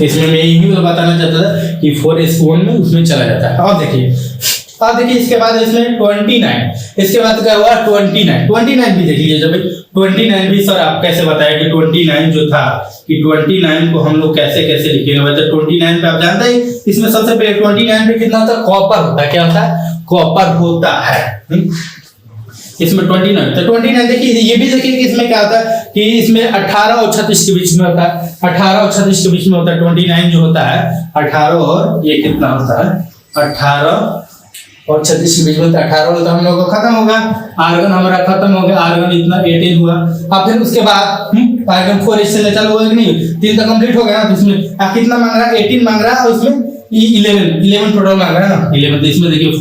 इसमें मैं यही बताना चाहता था कि 4s1 में उसमें चला जाता है। और देखिए इसके बाद इसमें 29, इसके बाद क्या हुआ 29 भी देख लीजिए। जब 29 भी सर आप कैसे बताए कि 29 जो था कि 29 को हम लोग कैसे लिखेंगे, वैसे 29 पे आप जानते हैं इसमें सबसे पहले 29 पे कितना होता है कॉपर होता है, क्या होता है कॉपर होता है इसमें 29। तो 29 देखिए ये भी देखिए कि इसमें क्या होता है कि इसमें 18 और 36 के बीच में होता है, 18 और 36 के बीच में होता है 29 जो होता है 18 और ये कितना होता है 18 और 36 के बीच में 18 होता है, हम लोग का खत्म होगा, आर्गन हमारा खत्म हो गया, आर्गन इतना 18 हुआ। अब फिर उसके बाद आर्गन 4 इससे चालू होगा कि नहीं, 3 तो कंप्लीट हो गया ना, तो इसमें कितना मांग रहा है 18 मांग रहा है और इसमें 11 टोटल मांग रहा है ना 11। तो इसमें देखिए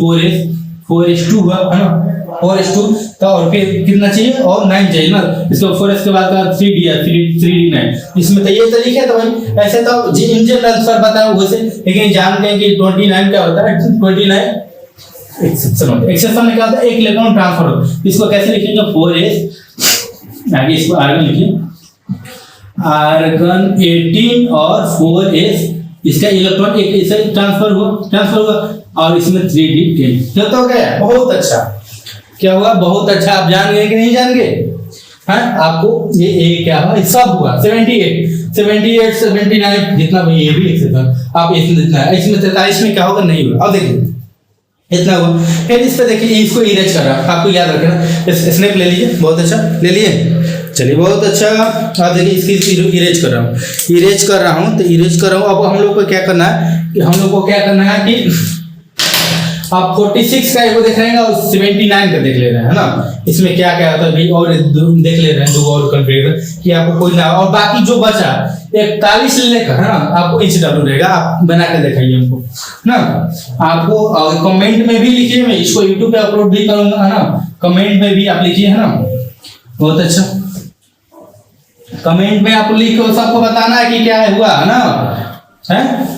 4s2 हुआ है ना 4s2 तो और फिर कितना चाहिए और 9 चाहिए ना, इसको 4s के बाद 3d है 3d9 इसमें तो ये तरीके है। तो भाई ऐसे तो इन जनरल सर बताया वैसे, लेकिन जान गए कि 29 क्या होता है 29 एक्सेप्शन में क्या होता है एक इलेक्ट्रॉन ट्रांसफर होता है। इसको कैसे लिखेंगे 4s आगे इसको आर्गन लिखिए आर्गन 18 और 4s इसका इलेक्ट्रॉन एक ऐसे ट्रांसफर हुआ और इसमें 3d10 तो गया बहुत अच्छा। क्या हुआ बहुत अच्छा, आप जान गए कि नहीं जान गए हैं, आपको ये क्या हुआ सब हुआ 78 79 जितना भाई ये भी लिख सकते हैं आप, इसमें 43 में क्या होगा नहीं हुआ। अब देखिए इतना हुआ, फिर इस पे देखिए इसको इरेज कर रहा है, आपको याद रखना स्नैप ले लीजिए, बहुत अच्छा ले लिए, चलिए बहुत अच्छा। आप देखिए इसकी इरेज कर रहा हूँ तो इरेज कर रहा हूँ। अब हम लोग को क्या करना है कि आप 46 का एक देख रहे हैं और 79 का देख ले रहे हैं ना, इसमें क्या होता है भाई और देख ले रहे हैं दो और कॉन्फ़िगर कि आपको कोई ना, और बाकी जो बचा 41 लेकर है ना आपको HW रहेगा, आप बना के दिखाइए हमको ना, आपको कमेंट में भी लिखिए, मैं इसको YouTube पे अपलोड भी करूंगा है ना, कमेंट में भी आप लिखिए है ना, बहुत अच्छा। कमेंट में आपको लिख के सबको बताना है कि क्या है हुआ है ना, है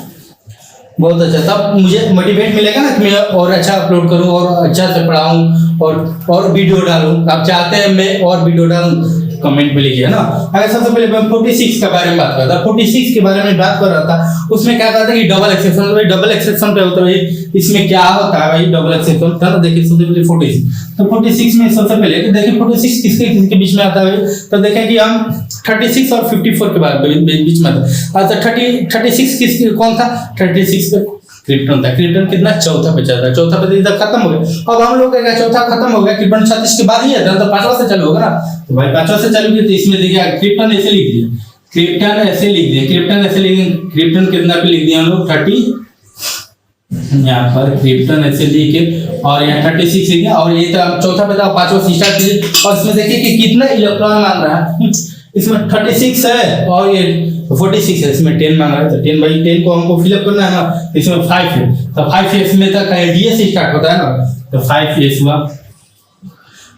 बहुत अच्छा। तब मुझे मोटिवेट मिलेगा ना कि मैं और अच्छा अपलोड करूं और अच्छा से पढ़ाऊं और वीडियो डालूं। आप चाहते हैं मैं और वीडियो डालूं, कमेंट में लिखिए ना। अगर सबसे पहले मैं 46 के बारे में बात करता, 46 के बारे में बात कर रहा था, उसमें क्या कहता है कि डबल एक्सेप्शन। भाई डबल एक्सेप्शन पे होता है, इसमें क्या होता है भाई डबल एक्सेप्शन था ना। देखिए सबसे पहले 46, तो 46 में सबसे पहले तो देखिए 46 किसके बीच में आता है, तो देखें कि हम 36 और 54 के बारे में बीच में आता। अच्छा 36 किस कौन था, 36 पे क्रिप्टन था। क्रिप्टन कितना चौथा पे चल रहा है, चौथा पे इधर खत्म हो गया। अब हम लोग का चौथा खत्म हो गया, क्रिप्टन 36 के बाद ही है तो पांचवा से चालू होगा ना। तो भाई पांचवा से चालू किया तो इसमें देखिए क्रिप्टन ऐसे लिख दिया, क्रिप्टन ऐसे लिख दिया, क्रिप्टन ऐसे लिख दिया। क्रिप्टन कितना पे लिख दिया हम लोग 30, यहाँ पर क्रिप्टन ऐसे लिखे और यहाँ 36 लिख दिया। और ये तो चौथा पे था, पांचवा से स्टार्ट कीजिए। और इसमें देखिए कि कितना इलेक्ट्रॉन मान रहा है, इसमें 36 है और ये 46 है, इसमें 10 मांग रहा है। तो 10 भाई 10 को हमको फिलअप करना है ना, इसमें 5 है तो 5s में तक ds से स्टार्ट होता है ना, तो 5s हुआ,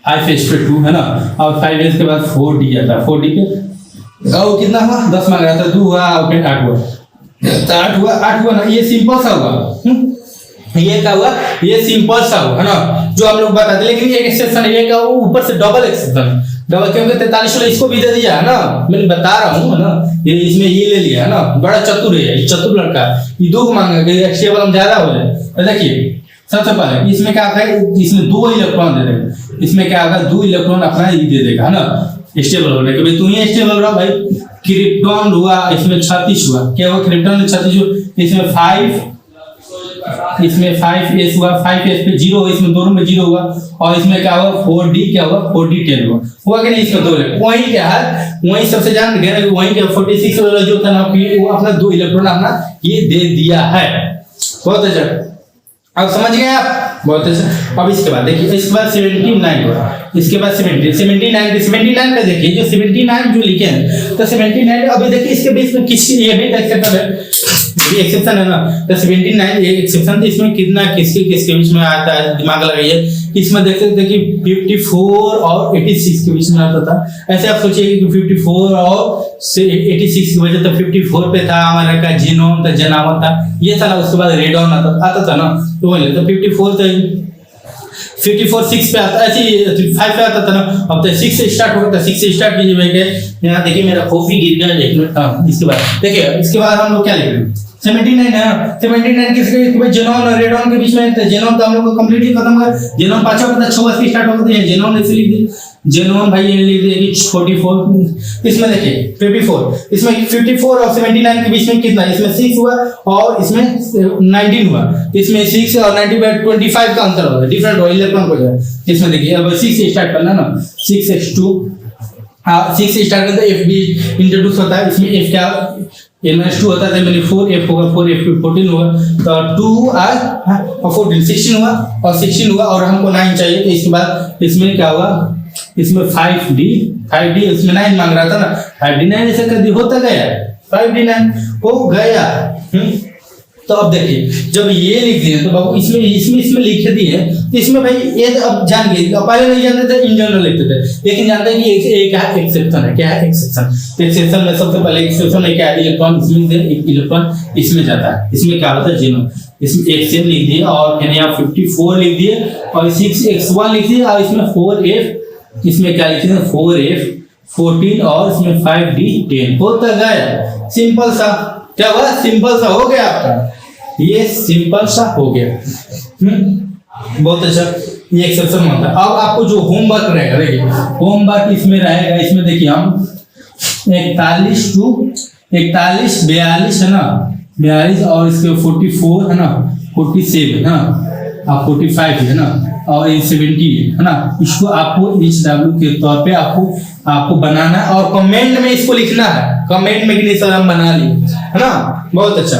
5s पे 2 है ना, और 5s के बाद 4d आता है। 4d पे और कितना हुआ 10 मांग रहा था, 2 हुआ और फिर 8 हुआ, तो 8 हुआ ना। ये सिंपल सा हुआ, ये क्या हुआ, ये सिंपल सा हुआ है ना जो हम लोग बताते। लेकिन ये एक्सेप्शन है, ये क्या ऊपर से डबल एक्सेप्शन, डबल क्योंकि 43 इसको भी दे दिया है ना, मैंने बता रहा हूँ ना। ये इसमें ये ले लिया है ना, बड़ा चतुर है, ये चतुर लड़का है। ये 2 मांगा एक्सेबल हम ज्यादा हो जाए। तो देखिए सबसे पहले इसमें क्या आता है, इसमें 2 इलेक्ट्रॉन दे देगा, इसमें क्या आएगा 2 इलेक्ट्रॉन अपना ये दे देगा है ना, स्टेबल होने के। भाई तू ही स्टेबल रहा भाई। क्रिप्टॉन हुआ इसमें 36 हुआ, क्या हुआ क्रिप्टॉन में 36 हुआ, इसमें 5, इसमें 5s हुआ, 5s पे 0, इसमें दोनों में 0 हुआ। और इसमें क्या हुआ 4d, क्या हुआ 4d 10 हुआ कि नहीं, इसमें 2 इलेक्ट्रॉन। वही क्या है, वही सबसे जान गए, वही क्या 46 वाला जो था ना, वो अपना 2 इलेक्ट्रॉन अपना ये दे दिया है। बहुत अच्छा, अब समझ गए आप, बहुत अच्छा। अब इसके बाद देखिए, इसके बाद 79 हुआ, इसके बाद 79 पे देखिए जो 79 जो लिखे हैं, तो 79 अभी देखिए इसके बीच में किसकी ये भी एक्सेप्शन है, ये एक्सेप्शन है ना। तो 79 ये एक्सेप्शन, तो इसमें कितना किसके बीच में आता है, दिमाग लगाइए। इसमें देख सकते हैं कि 54 और 86 के बीच में आता था। ऐसे आप सोचिए कि 54 और 86 की वजह, तो 54 पे था हमारा का जीनोम, तो जेनामा था, ये था ना। उसके बाद रेडॉन आता था ना, तो वही तो 54 तो 54 6 पे आता, ऐसे 5 पे आता था ना। अब तो 6 से स्टार्ट होगा, तो 6 से स्टार्ट कीजिए भाई। यहाँ देखिए मेरा कॉफी गिर गया, एक मिनट। हाँ इसके बाद देखिए, इसके बाद हम लोग क्या लिख रहे हैं, 79 है ना। 79 किसके, जेनोम और रेडॉन के बीच में है। जेनोम तो हम लोग को कंप्लीटली खत्म हो गया, जेनोम पांचवा पता 6 से स्टार्ट होता है, जेनोम ऐसे लिख दिए, जेनोम भाई ये लिख दिए कि 44। इसमें देखिए 54, इसमें 54 और 79 के बीच में कितना, इसमें 6 हुआ और इसमें 19 हुआ। इसमें 6 और 90 में 25 का अंतर होगा, डिफरेंट हो, इलेक्ट्रॉन हो जाए। इसमें देखिए अब 6 से स्टार्ट करना ना, 6x2, 6 से स्टार्ट करते हैं, F भी इंट्रोड्यूस होता है। इसमें F क्या n-2 होता है, मैंने 4f होगा, 4f 14 हुआ, तो 2 और 14 16 हुआ, और 16 हुआ और हमको 9 चाहिए। तो इसके बाद इसमें क्या हुआ, इसमें 5d, इसमें 9 मांग रहा था ना, 5d 9 ऐसे कर दी, होता गया 5d 9 हो गया। तो अब देखिए जब ये लिख दिए तो बाबू इसमें लिख दिए, तो इसमें भाई ये अब जान गए, पहले नहीं जानते थे, इन जनरल लिखते थे, लेकिन जानते हैं कि एक है एक्सेप्शन है। क्या है एक्सेप्शन, एक्सेप्शन में सबसे पहले एक्सेप्शन में क्या है, इलेक्ट्रॉन इसमें से एक इलेक्ट्रॉन इसमें जाता है। इसमें क्या होता है जीनोम, इसमें एक से लिख दिए और मैंने यहाँ 54 लिख दिए और 6x1 लिख दिए और इसमें 4f, इसमें क्या लिख दिए 4f 14 और इसमें 5d 10 होता गया। सिंपल सा क्या हुआ, सिंपल सा हो गया आपका, ये सिंपल सा हो गया। बहुत अच्छा, ये एक्सेप्शन होता है। अब आपको जो होमवर्क रहेगा, देखिए होमवर्क इसमें रहेगा, इसमें देखिए हम 41 to 42 है ना, 42 और इसके 44 है ना, 47 है ना, और 45 है ना, और ये 70 है ना। इसको आपको HW के तौर पे आपको बनाना है और कमेंट में इसको लिखना है, कमेंट में कि नहीं सर हम बना लिए, है ना। बहुत अच्छा,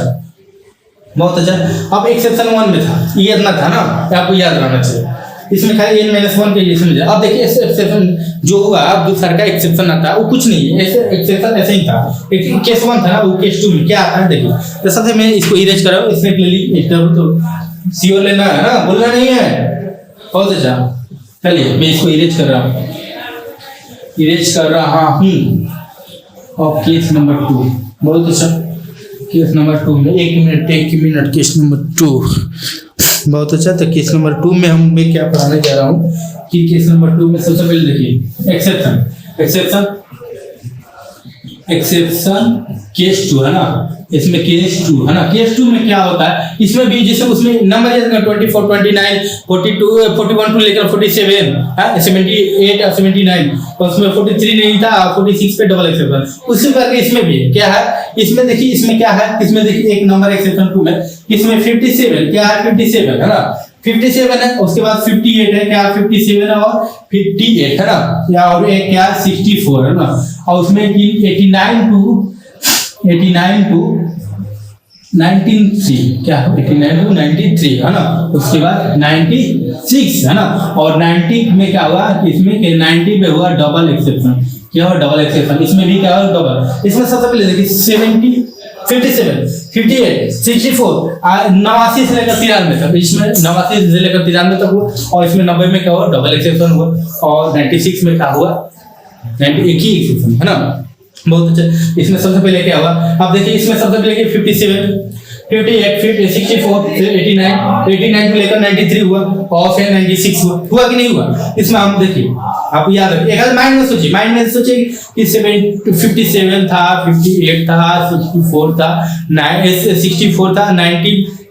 बहुत अच्छा। अब एक्सेप्शन 1 में था, ये इतना था ना, आपको याद रहना चाहिए। इसमें खाली n-1 के जैसे मिल जाए। अब देखिए एक्सेप्शन जो होगा, अब दूसरा का एक्सेप्शन आता है, वो कुछ नहीं है, ऐसे एक्सेप्शन ऐसे ही था। एक केस 1 था ना, वो केस 2 में क्या आता है देखिए। तो सबसे मैं इसको इरेज कर रहा हूँ, इसमें क्लियरली तो सीओ लेना है ना, बोलना नहीं है। बहुत अच्छा, चलिए मैं इसको इरेज कर रहा हूँ, इरेज कर रहा हूँ। और केस नंबर 2 बहुत अच्छा। केस नंबर 2 में एक मिनट केस नंबर 2 बहुत अच्छा। तो केस नंबर 2 में मैं क्या पढ़ाने जा रहा हूँ कि केस नंबर 2 में सबसे पहले देखिए एक्सेप्शन केस 2 है ना। इसमें केस 2 है ना। केस 2 में क्या होता है, इसमें भी जैसे उसमें नंबर 24, 29, 42, 41 टू लेकर 47 है, 78 और 79, और उसमें 43 नहीं था, 46 पे डबल एक्सेप्शन उसी करके इसमें भी क्या है। इसमें देखिए इसमें क्या है, इसमें देखिए एक नंबर एक्सेप्शन 2 में इसमें 57 क्या है, 57 है ना, 57 है। उसके बाद 58 है क्या, 57 और 58 है ना, या और एक क्या 64 है ना। और उसमें 89 टू 93 क्या है, 89 टू 93 है ना। उसके बाद 96 है ना। और 90 में क्या हुआ, इसमें 90 पे हुआ डबल एक्सेप्शन। क्या हुआ, डबल एक्सेप्शन। इसमें भी क्या हुआ, डबल। इसमें सबसे पहले देखिए 70, 57, 58, 64, 89 से लेकर 93 तक, इसमें 89 से लेकर 93 तक हुआ। और इसमें 90 में क्या हुआ, डबल एक्सेप्शन हुआ। और 96 में क्या हुआ, 91 ही एक्सेप्शन है ना। बहुत अच्छा। इसमें सबसे पहले क्या हुआ, अब देखिए इसमें सबसे पहले 57, 58, 50, 64, फिर 89 को लेकर 93 हुआ, और फिर 96 हुआ कि नहीं हुआ। इसमें हम देखिए, आप याद रखिए, एक माइंड में सोचिए कि 57 था, 58 था, 64 था, 64 था,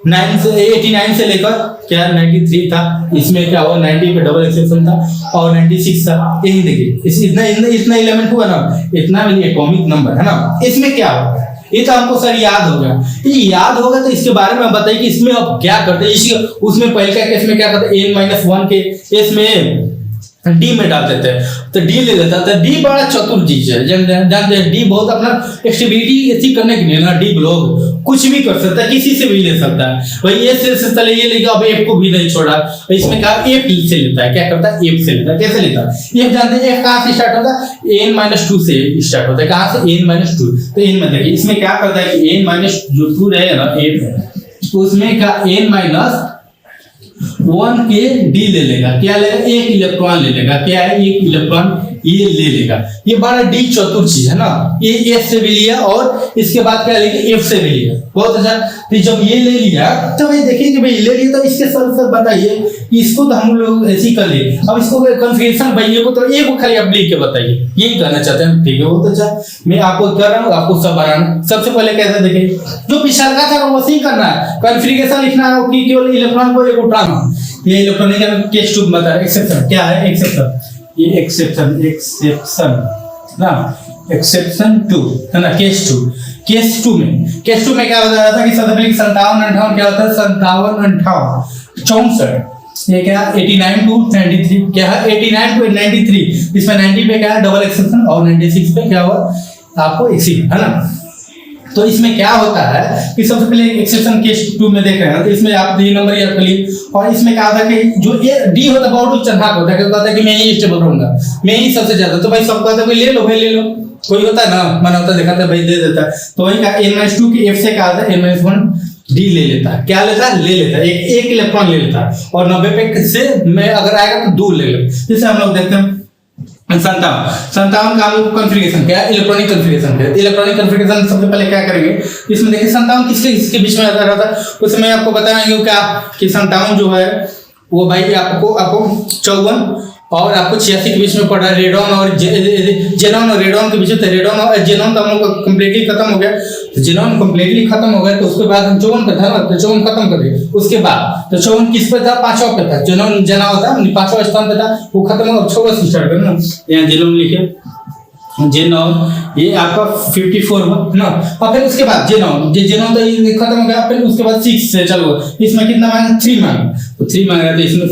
89 से लेकर क्या 93 था। इसमें क्या हुआ, 90 पे डबल एक्सेप्शन था और 96 था। यही देखिए इतना एलिमेंट हुआ ना, इतना एटॉमिक नंबर है ना। इसमें क्या हुआ, ये तो आपको सर याद हो गया। ये याद होगा तो इसके बारे में बताइए कि इसमें आप क्या करते हैं। उसमें पहले का केस में क्या करते हैं, n-1 के केस में डी में डाल देते हैं, तो डी ले लेता है। डी बड़ा चतुर चीज है, जानते हैं डी बहुत अपना एक्टिविटी ऐसी करने के लिए ना, डी ब्लॉक कुछ भी कर सकता है, किसी से भी ले सकता है। भाई ये से पहले ये लेगा, अब एफ को भी नहीं छोड़ा। इसमें क्या एफ से लेता है, क्या करता है, एफ से लेता है। कैसे लेता है, एफ जानते हैं, एफ कहाँ से स्टार्ट होता है, n-2 से स्टार्ट होता है। कहाँ से, n-2। तो n में देखिए इसमें क्या करता है कि n-2 रहेगा ना, एफ उसमें का n-1 के डी ले लेगा। क्या लेगा, एक इलेक्ट्रॉन ले लेगा। क्या है, एक इलेक्ट्रॉन ये ले लेगा। ये बड़ा डी चतुर चीज है ना। ये एफ से भी लिया और इसके बाद क्या लेगा, एफ से भी लिया। बहुत अच्छा। तो जब ये ले लिया तो भाई देखिए कि भाई ले लिया, तो इसके सर बताइए कि इसको तो हम लोग ऐसे ही कर लिए। अब इसको कन्फिगरेशन भाई को तो एक को खाली आप लिख के बताइए, यही करना चाहते हैं। ठीक है, बहुत अच्छा। मैं आपको कर रहा हूँ, आपको सब बनाना। सबसे पहले कैसे देखिए, जो पिछला का था वो वैसे ही करना है। कन्फिगरेशन लिखना है कि केवल इलेक्ट्रॉन को एक उठाना। ये इलेक्ट्रॉनिक केस 2 बता, एक्सेप्शन क्या है, एक्सेप्शन ये एक्सेप्शन ना, एक्सेप्शन 2 है ना। केस 2 में क्या बता रहा था कि सबसे पहले 57-58 क्या होता है, 57-58 64। ये क्या 89 टू 93 क्या है, 89 टू 93। इसमें 90 पे क्या है, डबल एक्सेप्शन, और 96 पे क्या हुआ आपको एक्सेप्शन है ना। तो इसमें क्या होता है कि सबसे पहले एक्सेप्शन केस 2 में देख रहे हैं, तो इसमें आप ये नंबर याद कर लिए। और इसमें क्या होता है कि जो ये डी होता है बहुत चंदाक होता है, क्या कहता है कि मैं ही स्टेबल रहूंगा, मैं ही सबसे ज्यादा। तो भाई सब कहता है ले लो भाई ले लो, कोई होता है ना मन होता है दिखाता है भाई दे देता है। तो वही का n-2 की f से क्या आता है, n-1 डी ले लेता है। क्या लेता है, ले लेता है, एक इलेक्ट्रॉन ले लेता है। और 90 पे से मैं अगर आएगा तो 2 ले लो। जैसे हम लोग देखते हैं 57 का हम लोग कॉन्फ़िगरेशन क्या है, इलेक्ट्रॉनिक कॉन्फ़िगरेशन है। इलेक्ट्रॉनिक कॉन्फ़िगरेशन सबसे पहले क्या करेंगे, इसमें देखिए 57 किसके बीच में आता रहता है, उसमें आपको बताएंगे क्या कि 57 जो है वो भाई आपको 54 और आपको 86 के बीच में पड़ रहा है। रेडॉन और जेनॉन और रेडॉन के बीच में। रेडॉन और जेनॉन तो हम लोग का कंप्लीटली खत्म हो गया। तो जेनॉन कंप्लीटली खत्म हो गया, तो उसके बाद हम 54 पे था ना, तो 54 खत्म कर दिए। उसके बाद तो 54 किस पे था, 5वां पे था। जेनॉन जना होता है 5वां स्थान पे था, वो खत्म हो, अब 6वां से स्टार्ट करना। यहाँ जेनॉन लिखे, जेनॉन ये आपका 54 हुआ ना। और फिर उसके बाद जेनॉन तो ये खत्म हो गया। फिर उसके बाद 6 से चलो, इसमें कितना मांगा, 3 मांगा। तो 3 मांगा तो इसमें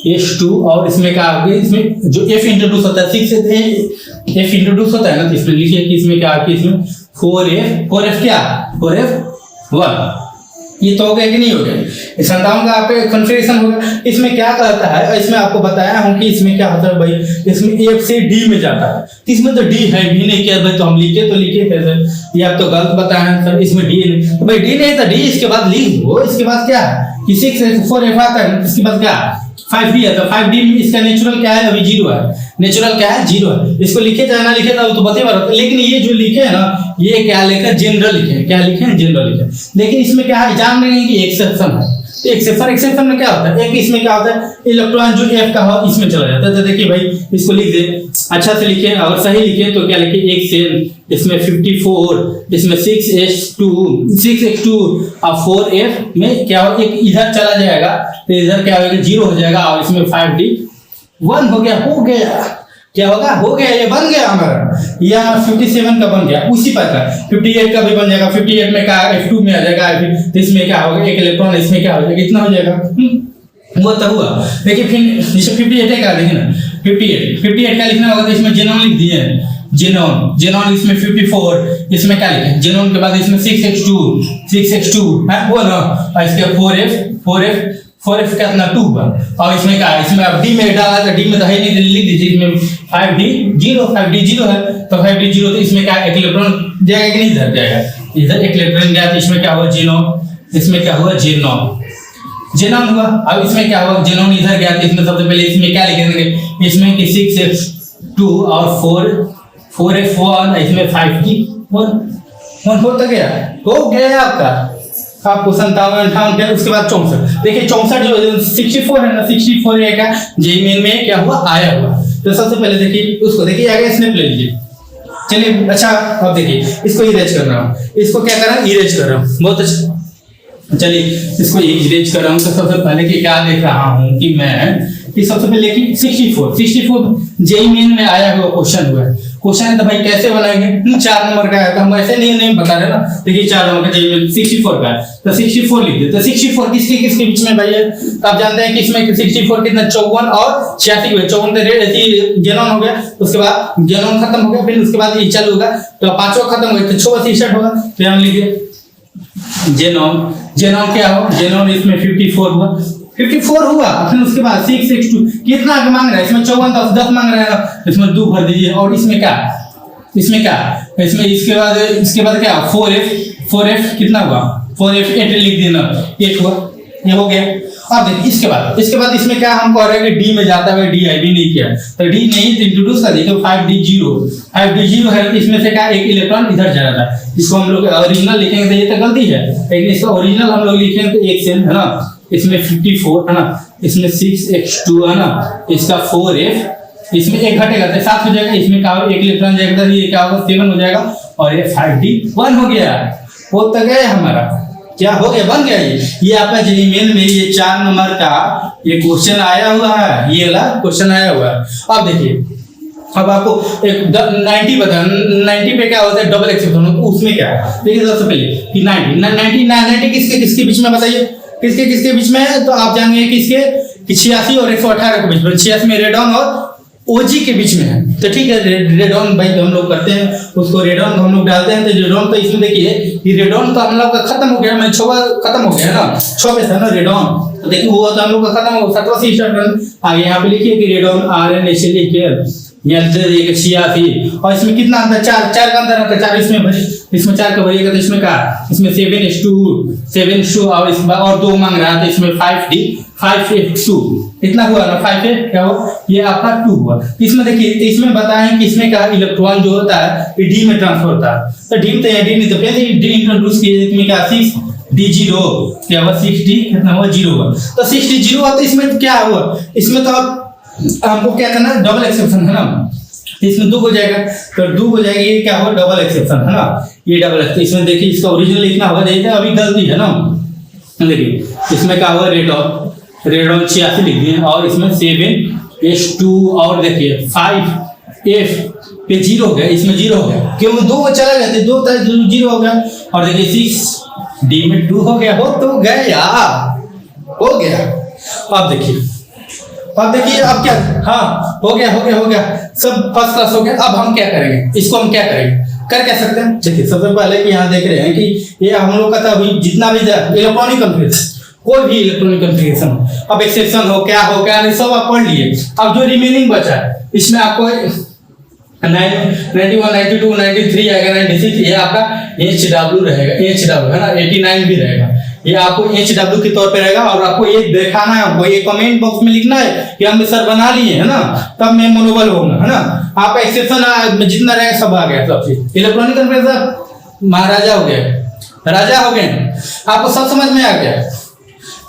6s2 और इसमें क्या आ गया, इसमें जो f इंट्रोड्यूस होता है 6 से f इंट्रोड्यूस होता है ना, तो इसमें लिखिए कि इसमें क्या आ गया, इसमें 4f क्या 4f1। ये तो हो गया कि नहीं हो गया, 57 का आपका कॉन्फ़िगरेशन हो गया। इसमें क्या कहता है, इसमें आपको बताया हूं कि इसमें क्या होता है भाई, इसमें f से d में जाता है। इसमें तो d है भी नहीं, क्या भाई तो हम लिखे कैसे, ये आप तो गलत बताए हैं सर, इसमें d नहीं। तो भाई d नहीं था, d इसके बाद लिख दो। इसके बाद क्या है कि 6 4f आता है, इसके बाद क्या 5d आता है। 5d में इसका नेचुरल क्या है, अभी 0 है। नेचुरल क्या है, 0 है। इसको लिखे चाहे ना लिखे तो बते बराबर, लेकिन ये जो लिखे है ना, ये क्या लिखे, जनरल लिखे हैं। क्या लिखे हैं, जनरल लिखे हैं। लेकिन इसमें क्या है, जान रहे हैं कि एक्सेप्शन है। तो एक्सेप्शन में क्या होता है, एक इसमें क्या होता है, इलेक्ट्रॉन जो F का हो इसमें चला जाता है। तो देखिए भाई, इसको लिख दे, अच्छा से लिखे, अगर सही लिखे तो क्या लिखे, एक से इसमें 54, इसमें 6x2 और 4F में क्या हो, एक इधर चला जाएगा तो इधर क्या होगा, 0 हो जाएगा, और इसमें 5D 1 हो गया, क्या होगा, हो गया, ये बन गया हमारा, ये हमारा 57 का बन गया। उसी प्रकार 58 का भी बन जाएगा। 58 में क्या F2 में आ जाएगा, तो इसमें क्या होगा, एक इलेक्ट्रॉन, इसमें क्या हो जाएगा, इतना हो जाएगा। वो तो हुआ। देखिए फिर जैसे 58 का देखिए ना, 58 का लिखना होगा तो इसमें जेनॉन लिख दिए, जेनॉन इसमें 54, इसमें क्या लिखे, जेनॉन के बाद इसमें 6x2 है वो ना, और इसके 4F का इतना 2 हुआ, और इसमें क्या है, इसमें अब D में डाला तो D में तो है नहीं, लिख दीजिए इसमें 5D 0 है, तो 5D 0, तो इसमें क्या एक इलेक्ट्रॉन जाएगा कि नहीं, इधर जाएगा, इधर एक इलेक्ट्रॉन गया, तो इसमें क्या हुआ, जेनॉन, इसमें क्या हुआ, जेनॉन हुआ। अब इसमें क्या हुआ, जेनॉन इधर गया, तो इसमें सबसे पहले इसमें क्या लिखेंगे, इसमें कि 6x2 और 4F1, इसमें 5D 1 होता गया, हो गया आपको 57 के, उसके बाद 64। देखिए 64 जो 64 है ना, 64 ये क्या जेईई मेन में क्या हुआ, आया हुआ। तो सबसे पहले देखिए उसको, देखिए आगे स्नैप ले लीजिए। चलिए अच्छा, अब देखिए इसको इरेज कर रहा हूँ, इसको क्या कर रहा हूँ, इरेज कर रहा हूँ, बहुत अच्छा। चलिए इसको इरेज कर रहा हूँ, तो सबसे पहले कि क्या देख रहा हूँ कि मैं कि सबसे पहले कि 64 जेईई मेन में आया हुआ क्वेश्चन हुआ है। क्वेश्चन है तो भाई कैसे बनाएंगे, 4 नंबर का है, तो हम ऐसे नहीं बता रहे ना। देखिए 4 नंबर का जेईई मेन 64 का है, तो 64 लिख दे। तो 64 किसके बीच में भाई है, तो आप जानते हैं कि इसमें 64 कितना, 54 और 86 हुए। 54 तो जेनॉन हो गया, उसके बाद जेनॉन खत्म हो गया, फिर उसके बाद ये चालू होगा, तो पांचवा खत्म हो गया, तो 66 होगा। तो यहाँ लिखिए जेनॉन क्या हो, जेनॉन इसमें 54 हुआ, 54 हुआ। फिर उसके बाद 6x2 कितना मांग रहा है, इसमें 54 10 मांग रहा है, इसमें 2 भर दीजिए। और इसमें क्या इसमें इसके बाद क्या 4F कितना हुआ, 4F 8 लिख देना, 8 हुआ, ये हो गया। अब देखिए इसके बाद इसमें क्या हम कह रहे हैं कि D में जाता है, D भी नहीं किया, तो D नहीं तो इंट्रोड्यूस कर देखिए 5D 0 है, इसमें से क्या एक इलेक्ट्रॉन इधर जा रहा है। इसको हम लोग ओरिजिनल लिखेंगे तो ये तो गलती है, लेकिन इसका ओरिजिनल हम लोग लिखेंगे तो एक सेल है ना, इसमें 54 है ना, इसमें 6x2 है ना, इसका 4F, इसमें एक घटेगा तो 7 हो जाएगा, इसमें क्या एक इलेक्ट्रॉन जाएगा, ये क्या होगा 7 हो जाएगा, और ये 5D 1 हो गया। वो तो गया हमारा, क्या हो गया, बन गया। ये आपका जेईई मेन में ये 4 नंबर का ये क्वेश्चन आया हुआ है, ये वाला क्वेश्चन आया हुआ है। अब देखिए, अब आपको एक 90 बता, 90 पे क्या होता है, डबल एक्सेप्शन, तो उसमें क्या है, देखिए सबसे पहले कि 90 किसके बीच में बताइए, किसके बीच में है, तो आप जानेंगे कि इसके 86 और 118 के बीच में, 86 में रेडॉन और ओजी के बीच में है। तो ठीक है, रेडॉन भाई हम लोग करते हैं, उसको रेडॉन हम लोग डालते हैं, तो रेडॉन तो इसमें देखिए ये रेडॉन तो हम लोग का खत्म हो गया, मैं 6 खत्म हो गया है ना, 6 पे था ना रेडॉन, तो देखिए वो तो हम लोग का खत्म हो गया, 17 से स्टार्ट करना। आगे यहाँ पे लिखिए कि रेडॉन RN ऐसे लिखिए, यहाँ 86 और इसमें कितना अंतर, 4 का अंतर आता है, 4 इसमें 4 का भरिएगा, तो इसमें क्या, इसमें 7h2 और इस बार और 2 मांग रहा है, तो इसमें 5F2 इतना हुआ ना, 5F क्या हो, ये आपका 2 हुआ। इसमें देखिए, इसमें बताएं कि इसमें क्या इलेक्ट्रॉन जो होता है ये D में ट्रांसफर होता है, तो D में तो D नहीं, तो पहले D इंट्रोड्यूस किए, इसमें क्या 6D0 क्या हुआ, 6D कितना हुआ, 0 हुआ, तो 6D 0 हुआ, तो इसमें क्या हुआ, इसमें तो हमको क्या करना है, डबल एक्सेप्शन है ना, इसमें 2 हो जाएगा, तो 2 हो जाएगा, ये क्या होगा, डबल एक्सेप्शन है ना, ये डबल एक्सेप्शन। इसमें देखिए इसका ओरिजिनल लिखना होगा, देखिए अभी गलती है ना, देखिए इसमें क्या होगा, रेडॉन 86 लिख दिए, और इसमें 7H2 और देखिए 5F पे 0 हो गया, इसमें 0 हो गया, क्योंकि 2 चला गया, 2 था 0 हो गया, और देखिए 6D में 2 हो गया, हो तो गया, हो गया। अब देखिए अब क्या, हाँ हो गया सब फर्स्ट क्लास हो गया। अब हम क्या करेंगे, इसको हम क्या करेंगे, कर क्या सकते हैं, देखिए सबसे पहले कि यहाँ देख रहे हैं कि ये हम लोग का था अभी जितना भी इलेक्ट्रॉनिक कन्फिगरेशन, कोई भी इलेक्ट्रॉनिक कन्फिगरेशन, अब एक्सेप्शन हो क्या नहीं, सब आप पढ़ लिए। अब जो रिमेनिंग बचा है इसमें आपको 91, 92, 93 आएगा, 96 ये आपका HW रहेगा, HW है ना, 89 भी रहेगा, ये आपको HW के तौर पे रहेगा और आपको ये दिखाना है, आपको ये कमेंट बॉक्स में लिखना है कि हमने सर बना लिए है ना, तब मैं मनोबल होगा है ना। आपका एक्सेप्शन जितना रहेगा सब आ गया, सब चीज इलेक्ट्रॉनिक कन्फ्रेंसर महाराजा हो गए, राजा हो गए, आपको सब समझ में आ गया,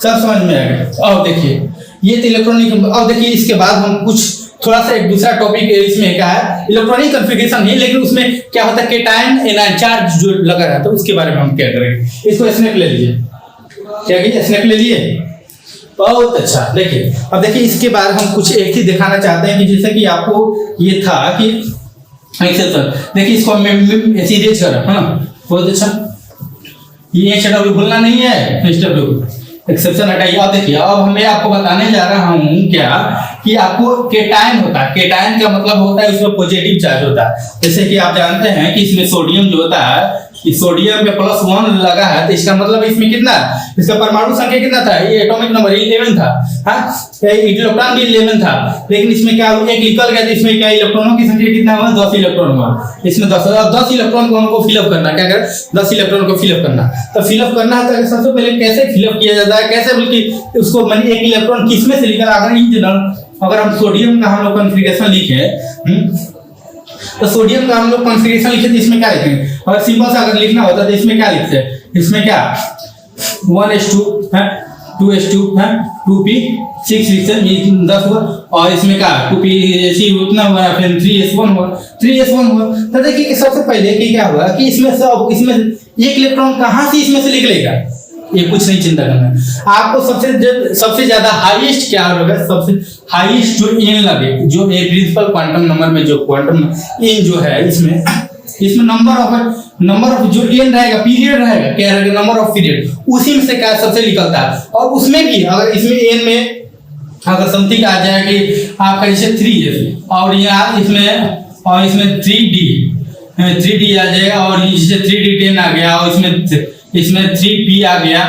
सब समझ में आ गया। और देखिए ये तो इलेक्ट्रॉनिक, अब देखिए इसके बाद हम कुछ थोड़ा सा एक दूसरा टॉपिक इसमें क्या है, इलेक्ट्रॉनिक कॉन्फ़िगरेशन नहीं, लेकिन उसमें क्या होता है केटायन एनायन चार्ज जो लगा रहता है उसके बारे में हम क्या करेंगे। इसको स्नैप ले लीजिए, क्या कीजिए स्नैप ले लिए, बहुत अच्छा। देखिए अब देखिए इसके बाद हम कुछ एक ही दिखाना चाहते हैं कि जैसे कि आपको ये था कि देखिए इसको ऐसे इरेज करा है ना, बहुत अच्छा। ये HW भूलना नहीं है, एक्सेप्शन हटाइए। अब देखिए अब मैं आपको बताने जा रहा हूँ क्या कि आपको केटायन होता है, केटायन का मतलब होता है उसमें पॉजिटिव चार्ज होता है। जैसे कि आप जानते हैं कि इसमें सोडियम जो होता है, इस सोडियम पे +1 लगा है, तो इसका मतलब इसमें कितना, इसका परमाणु संख्या कितना था, ये एटॉमिक नंबर 11 था, हाँ इलेक्ट्रॉन भी 11 था, लेकिन इसमें क्या एक निकल गया, तो इसमें क्या इलेक्ट्रॉनों की संख्या कितना हुआ, 10 इलेक्ट्रॉन हुआ, इसमें 10 इलेक्ट्रॉन को हमको फिलअप करना, क्या कर 10 इलेक्ट्रॉन को फिलअप करना। तो फिलअप करना है तो सबसे पहले कैसे फिलअप किया जाता है, कैसे बल्कि उसको मानिए एक इलेक्ट्रॉन किसमें से निकला, अगर इन जनरल अगर हम सोडियम का हम लोग कॉन्फ़िगरेशन लिखे तो सोडियम का हम लोग कॉन्फ़िगरेशन लिखे तो इसमें क्या लिखेंगे, और सिंपल सा अगर लिखना होता तो इसमें क्या लिखते हैं, इसमें क्या 1s2 है, 2s2 है, 2p6 लिखते हैं, ये 10 हुआ, और इसमें क्या 2p उतना हुआ, फिर 3s1 हुआ, 3s1 हुआ। तो देखिए कि सबसे पहले कि क्या हुआ कि इसमें सब इसमें एक इलेक्ट्रॉन कहाँ से इसमें से निकलेगा, ये कुछ नहीं चिंता करना। आपको सबसे ज्यादा हाईएस्ट क्या होगा, सबसे हाईएस्ट जो n लगे, जो ए प्रिंसिपल क्वांटम नंबर में जो क्वांटम n जो है इसमें नंबर ऑफ जो n रहेगा, पीरियड रहेगा, क्या रहेगा नंबर ऑफ पीरियड, उसी में से क्या सबसे निकलता है। और उसमें भी अगर इसमें n में अगर समथिंग आ जाए कि आपका जैसे 3s और यहाँ इसमें 3d आ जाएगा, और जैसे 3d10 आ गया, और इसमें 3p आ गया,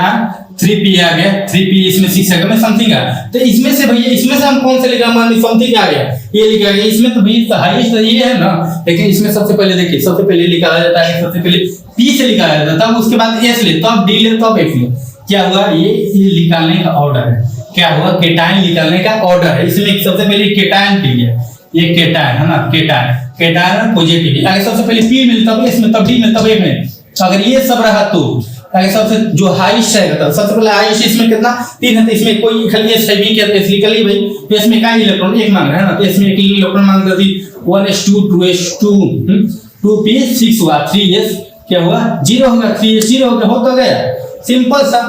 3p इसमें 6 आ गया, समथिंग आ, तो इसमें से भैया इसमें से हम कौन से लिखा, मान समथिंग आ गया, ये लिखा गया, इसमें तो भैया हाईएस्ट तो ये है ना, लेकिन इसमें सबसे पहले देखिए सबसे पहले निकाला जाता है, सबसे पहले p से निकाला जाता है, तब उसके बाद s ले, तब d ले, तब f ले। क्या हुआ, ये निकालने का ऑर्डर है, क्या हुआ केटायन निकालने का ऑर्डर है। इसमें सबसे पहले केटायन पी है, ये केटायन है ना, केटायन पॉजिटिव, अगर सबसे पहले p मिले तब इसमें, तब d में, तब f में, अगर ये सब रहा तो सबसे जो हाईएस्ट रहेगा, तो सबसे पहले हाईएस्ट इसमें कितना 3 है, तो इसमें कोई खाली एस है भी क्या, एस निकल गई भाई, तो इसमें क्या इलेक्ट्रॉन एक मांग रहा है ना, तो इसमें एक इलेक्ट्रॉन मांग रही 1s2 2s2 2p6 हुआ, 3s क्या हुआ 0 होगा, 3s 0 हो गया, हो तो गया, सिंपल सा।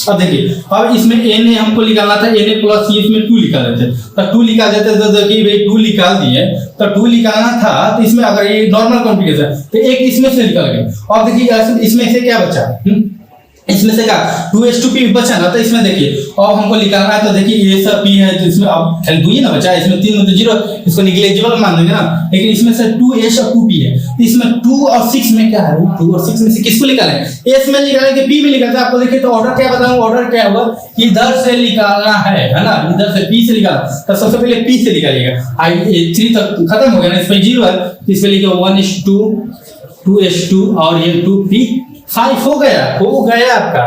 अब देखिए अब इसमें Na हमको निकालना था, Na प्लस इसमें 2 निकाल देते, तो 2 निकाल देते तो देखिए भाई 2 निकाल दिए, तो 2 निकालना था, तो इसमें अगर ये नॉर्मल कॉन्फ़िगरेशन तो एक इसमें से निकल गया। और देखिए इसमें से क्या बचा, इसमें से क्या 2s2p बचा ना, तो इसमें देखिए अब हमको निकालना है, तो देखिए ये सब p है, तो इसमें अब खाली 2 ही ना बचा, इसमें 3 में तो 0, इसको नेग्लिजिबल मान देंगे ना, लेकिन इसमें से 2s और 2p है, तो इसमें 2 और 6 में क्या है, 2 और 6 में से किसको निकालें, s में निकालेंगे p में निकालते हैं। आपको देखिए तो ऑर्डर क्या बताऊं, ऑर्डर क्या हुआ, इधर से निकालना है ना, इधर से p से निकालना, तो सबसे पहले p से निकालिएगा, 3 तक खत्म हो गया ना, इसमें 0 है, इसमें लिखिए 1s2 2s2 और ये 2p5 हो गया आपका।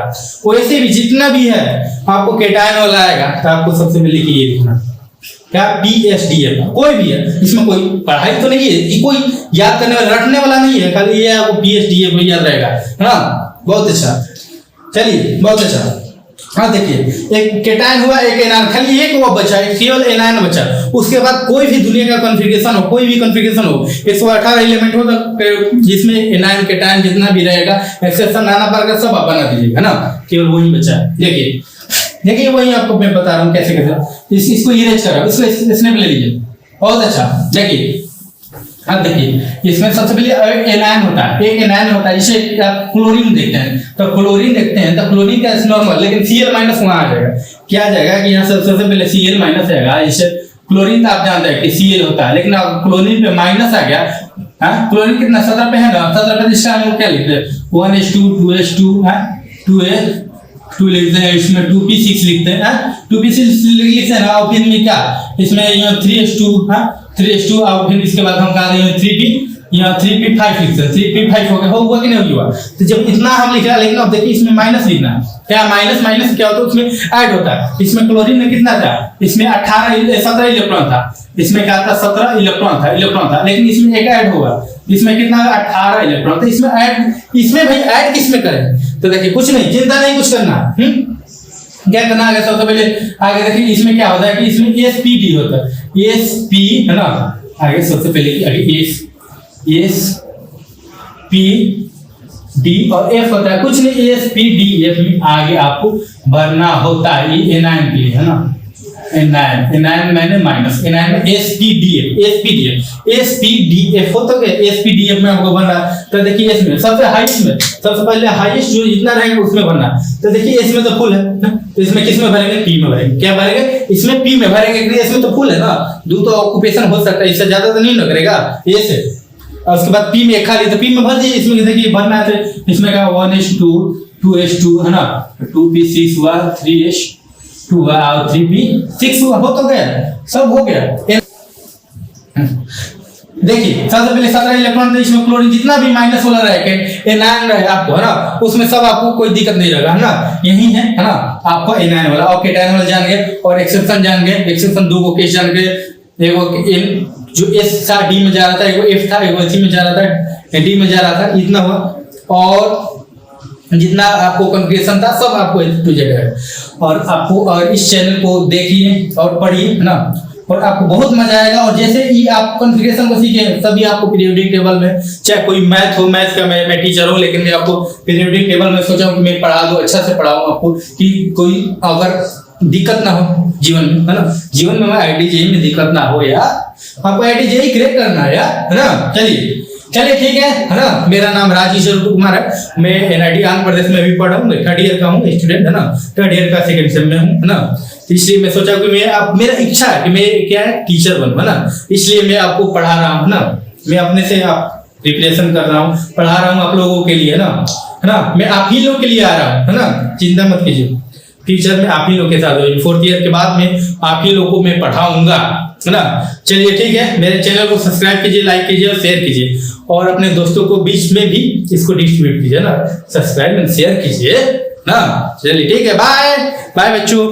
वैसे भी जितना भी है आपको केटायन वाला आएगा, तो आपको सबसे पहले ये लिखना क्या PSDF, कोई भी है, इसमें कोई पढ़ाई तो नहीं है, कोई याद करने वाला रटने वाला नहीं है, खाली ये आपको PSDF याद रहेगा, है ना, बहुत अच्छा। चलिए बहुत अच्छा। हाँ देखिए एक केटायन हुआ, एक एनायन, खाली एक वो बचा, एक केवल एनायन बचा। उसके बाद कोई भी दुनिया का कॉन्फ़िगरेशन हो, कोई भी कॉन्फ़िगरेशन हो, 118 एलिमेंट हो, तो जिसमें एनायन केटायन जितना भी रहेगा एक्सेप्शन लाना पड़ेगा, सब आप बना दीजिएगा ना, केवल वही बचा है। देखिए वही आपको मैं बता रहा हूँ कैसे कैसे, इसको इरेज करो, इसको स्नैप ले लीजिए, बहुत अच्छा। देखिए अब देखिए इसमें सबसे पहले एनायन होता है, एक एनायन होता है, जिसे क्लोरीन देखते हैं, तो क्लोरीन देखते हैं, तो क्लोरीन का नॉर्मल, लेकिन Cl- वहां आ जाएगा, क्या आ जाएगा कि यहाँ सबसे पहले Cl- आएगा, जिससे क्लोरीन तो आप जानते हैं कि Cl होता है, लेकिन अब क्लोरीन पे माइनस आ गया, हाँ क्लोरीन कितना 17 पे है ना, 17 पे इसका हम लोग क्या लिखते हैं 1s2 2s2 2 लिखते हैं, इसमें 2p6 लिखते हैं, 2p6 लिखते हैं ना, और फिर में क्या इसमें 3s2 3s2 और फिर इसके बाद हम कहा 3p यहाँ 3p5 लिखते हैं, 3p5 हो गया, हुआ कि नहीं हुआ। तो जब इतना हम लिख रहे हैं, लेकिन अब देखिए इसमें माइनस लिखना है, क्या माइनस माइनस क्या होता है, उसमें ऐड होता है। इसमें क्लोरीन में कितना था, इसमें 17 इलेक्ट्रॉन था, इसमें क्या था 17 इलेक्ट्रॉन था, लेकिन इसमें एक ऐड होगा, इसमें कितना 18 इलेक्ट्रॉन, तो इसमें ऐड, इसमें भाई ऐड किसमें करें, तो देखिए कुछ नहीं, चिंता नहीं कुछ करना, क्या करना आगे, सबसे पहले आगे देखिए इसमें क्या होता है कि इसमें एसपीडी होता है, एसपी है ना, आगे सबसे पहले आगे एस पी डी और एफ होता है, कुछ नहीं एस पी डी एफ में आगे आपको भरना होता है, ये एनायन के लिए है ना, एनायन मैंने माइनस, एनायन में एस पी डी एफ होता है, एस पी डी एफ में आपको भरना। तो देखिए इसमें सबसे हाईएस्ट में, सबसे पहले हाईएस्ट जो जितना रहेगा उसमें भरना। तो देखिए इसमें तो फुल है ना, तो इसमें किस में भरेंगे, पी में भरेंगे, क्या भरेंगे, इसमें पी में भरेंगे, क्योंकि इसमें तो फुल है ना, दो तो ऑक्यूपेशन हो सकता है, इससे ज्यादा तो नहीं ना करेगा ये से। और उसके बाद पी में खाली, तो पी में भर दीजिए, इसमें देखिए भरना है, तो इसमें क्या 1s2 2s2 है ना, 2p6 हुआ, 3s2 हुआ और 3p6 हुआ, हो तो गया, सब हो गया। देखिए सबसे पहले 17 इलेक्ट्रॉन, तो इसमें क्लोरीन जितना भी माइनस वाला रहेगा, एनायन रहे आपको है ना, उसमें सब आपको कोई दिक्कत नहीं रहेगा है ना, यही है ना आपको एनायन वाला और केटायन वाला जान गए, और एक्सेप्शन जान गए, एक्सेप्शन दो को केस जान गए, एगो जो एस था डी में जा रहा था, एगो एफ था, एगो सी में जा रहा था, डी में जा रहा था, इतना हुआ, और जितना आपको कन्फ्यूजन था सब आपको टू जगह है। और आपको और इस चैनल को देखिए और पढ़िए है ना, और आपको बहुत मजा आएगा। और जैसे ही आप कॉन्फ़िगरेशन को सीखे तभी आपको पीरियोडिक टेबल में, चाहे कोई मैथ हो, मैथ का मैं टीचर हूँ, लेकिन मैं आपको पीरियोडिक टेबल में सोचा हूँ कि मैं पढ़ा दूँ, अच्छा से पढ़ाऊँ आपको, कि कोई अगर दिक्कत ना हो जीवन में है ना, जीवन में IIT-JEE में दिक्कत ना हो यार, आपको IIT-JEE क्रैक करना है यार है ना। चलिए ठीक है ना, मेरा नाम राजकिशोर कुमार है, मैं NIT आंध्र प्रदेश में भी पढ़ा हूँ, मैं 3rd ईयर का हूँ स्टूडेंट है ना, 3rd ईयर का 2nd सेम में हूँ है ना, इसलिए मैं सोचा कि मैं अब मेरा इच्छा है कि मैं क्या है टीचर बनूं है ना, इसलिए मैं आपको पढ़ा रहा हूँ ना, मैं अपने से आप प्रिपरेशन कर रहा हूँ, पढ़ा रहा हूँ आप लोगों के लिए है ना, मैं आप ही लोग के लिए आ रहा हूँ है ना, चिंता मत कीजिए, फ्यूचर में आप ही लोग के साथ, 4th ईयर के बाद में आप ही लोगों को मैं पढ़ाऊंगा है ना। चलिए ठीक है, मेरे चैनल को सब्सक्राइब कीजिए, लाइक कीजिए और शेयर कीजिए, और अपने दोस्तों को बीच में भी इसको डिस्ट्रीब्यूट कीजिए ना, सब्सक्राइब एंड शेयर कीजिए ना। चलिए ठीक है, बाय बाय बच्चों।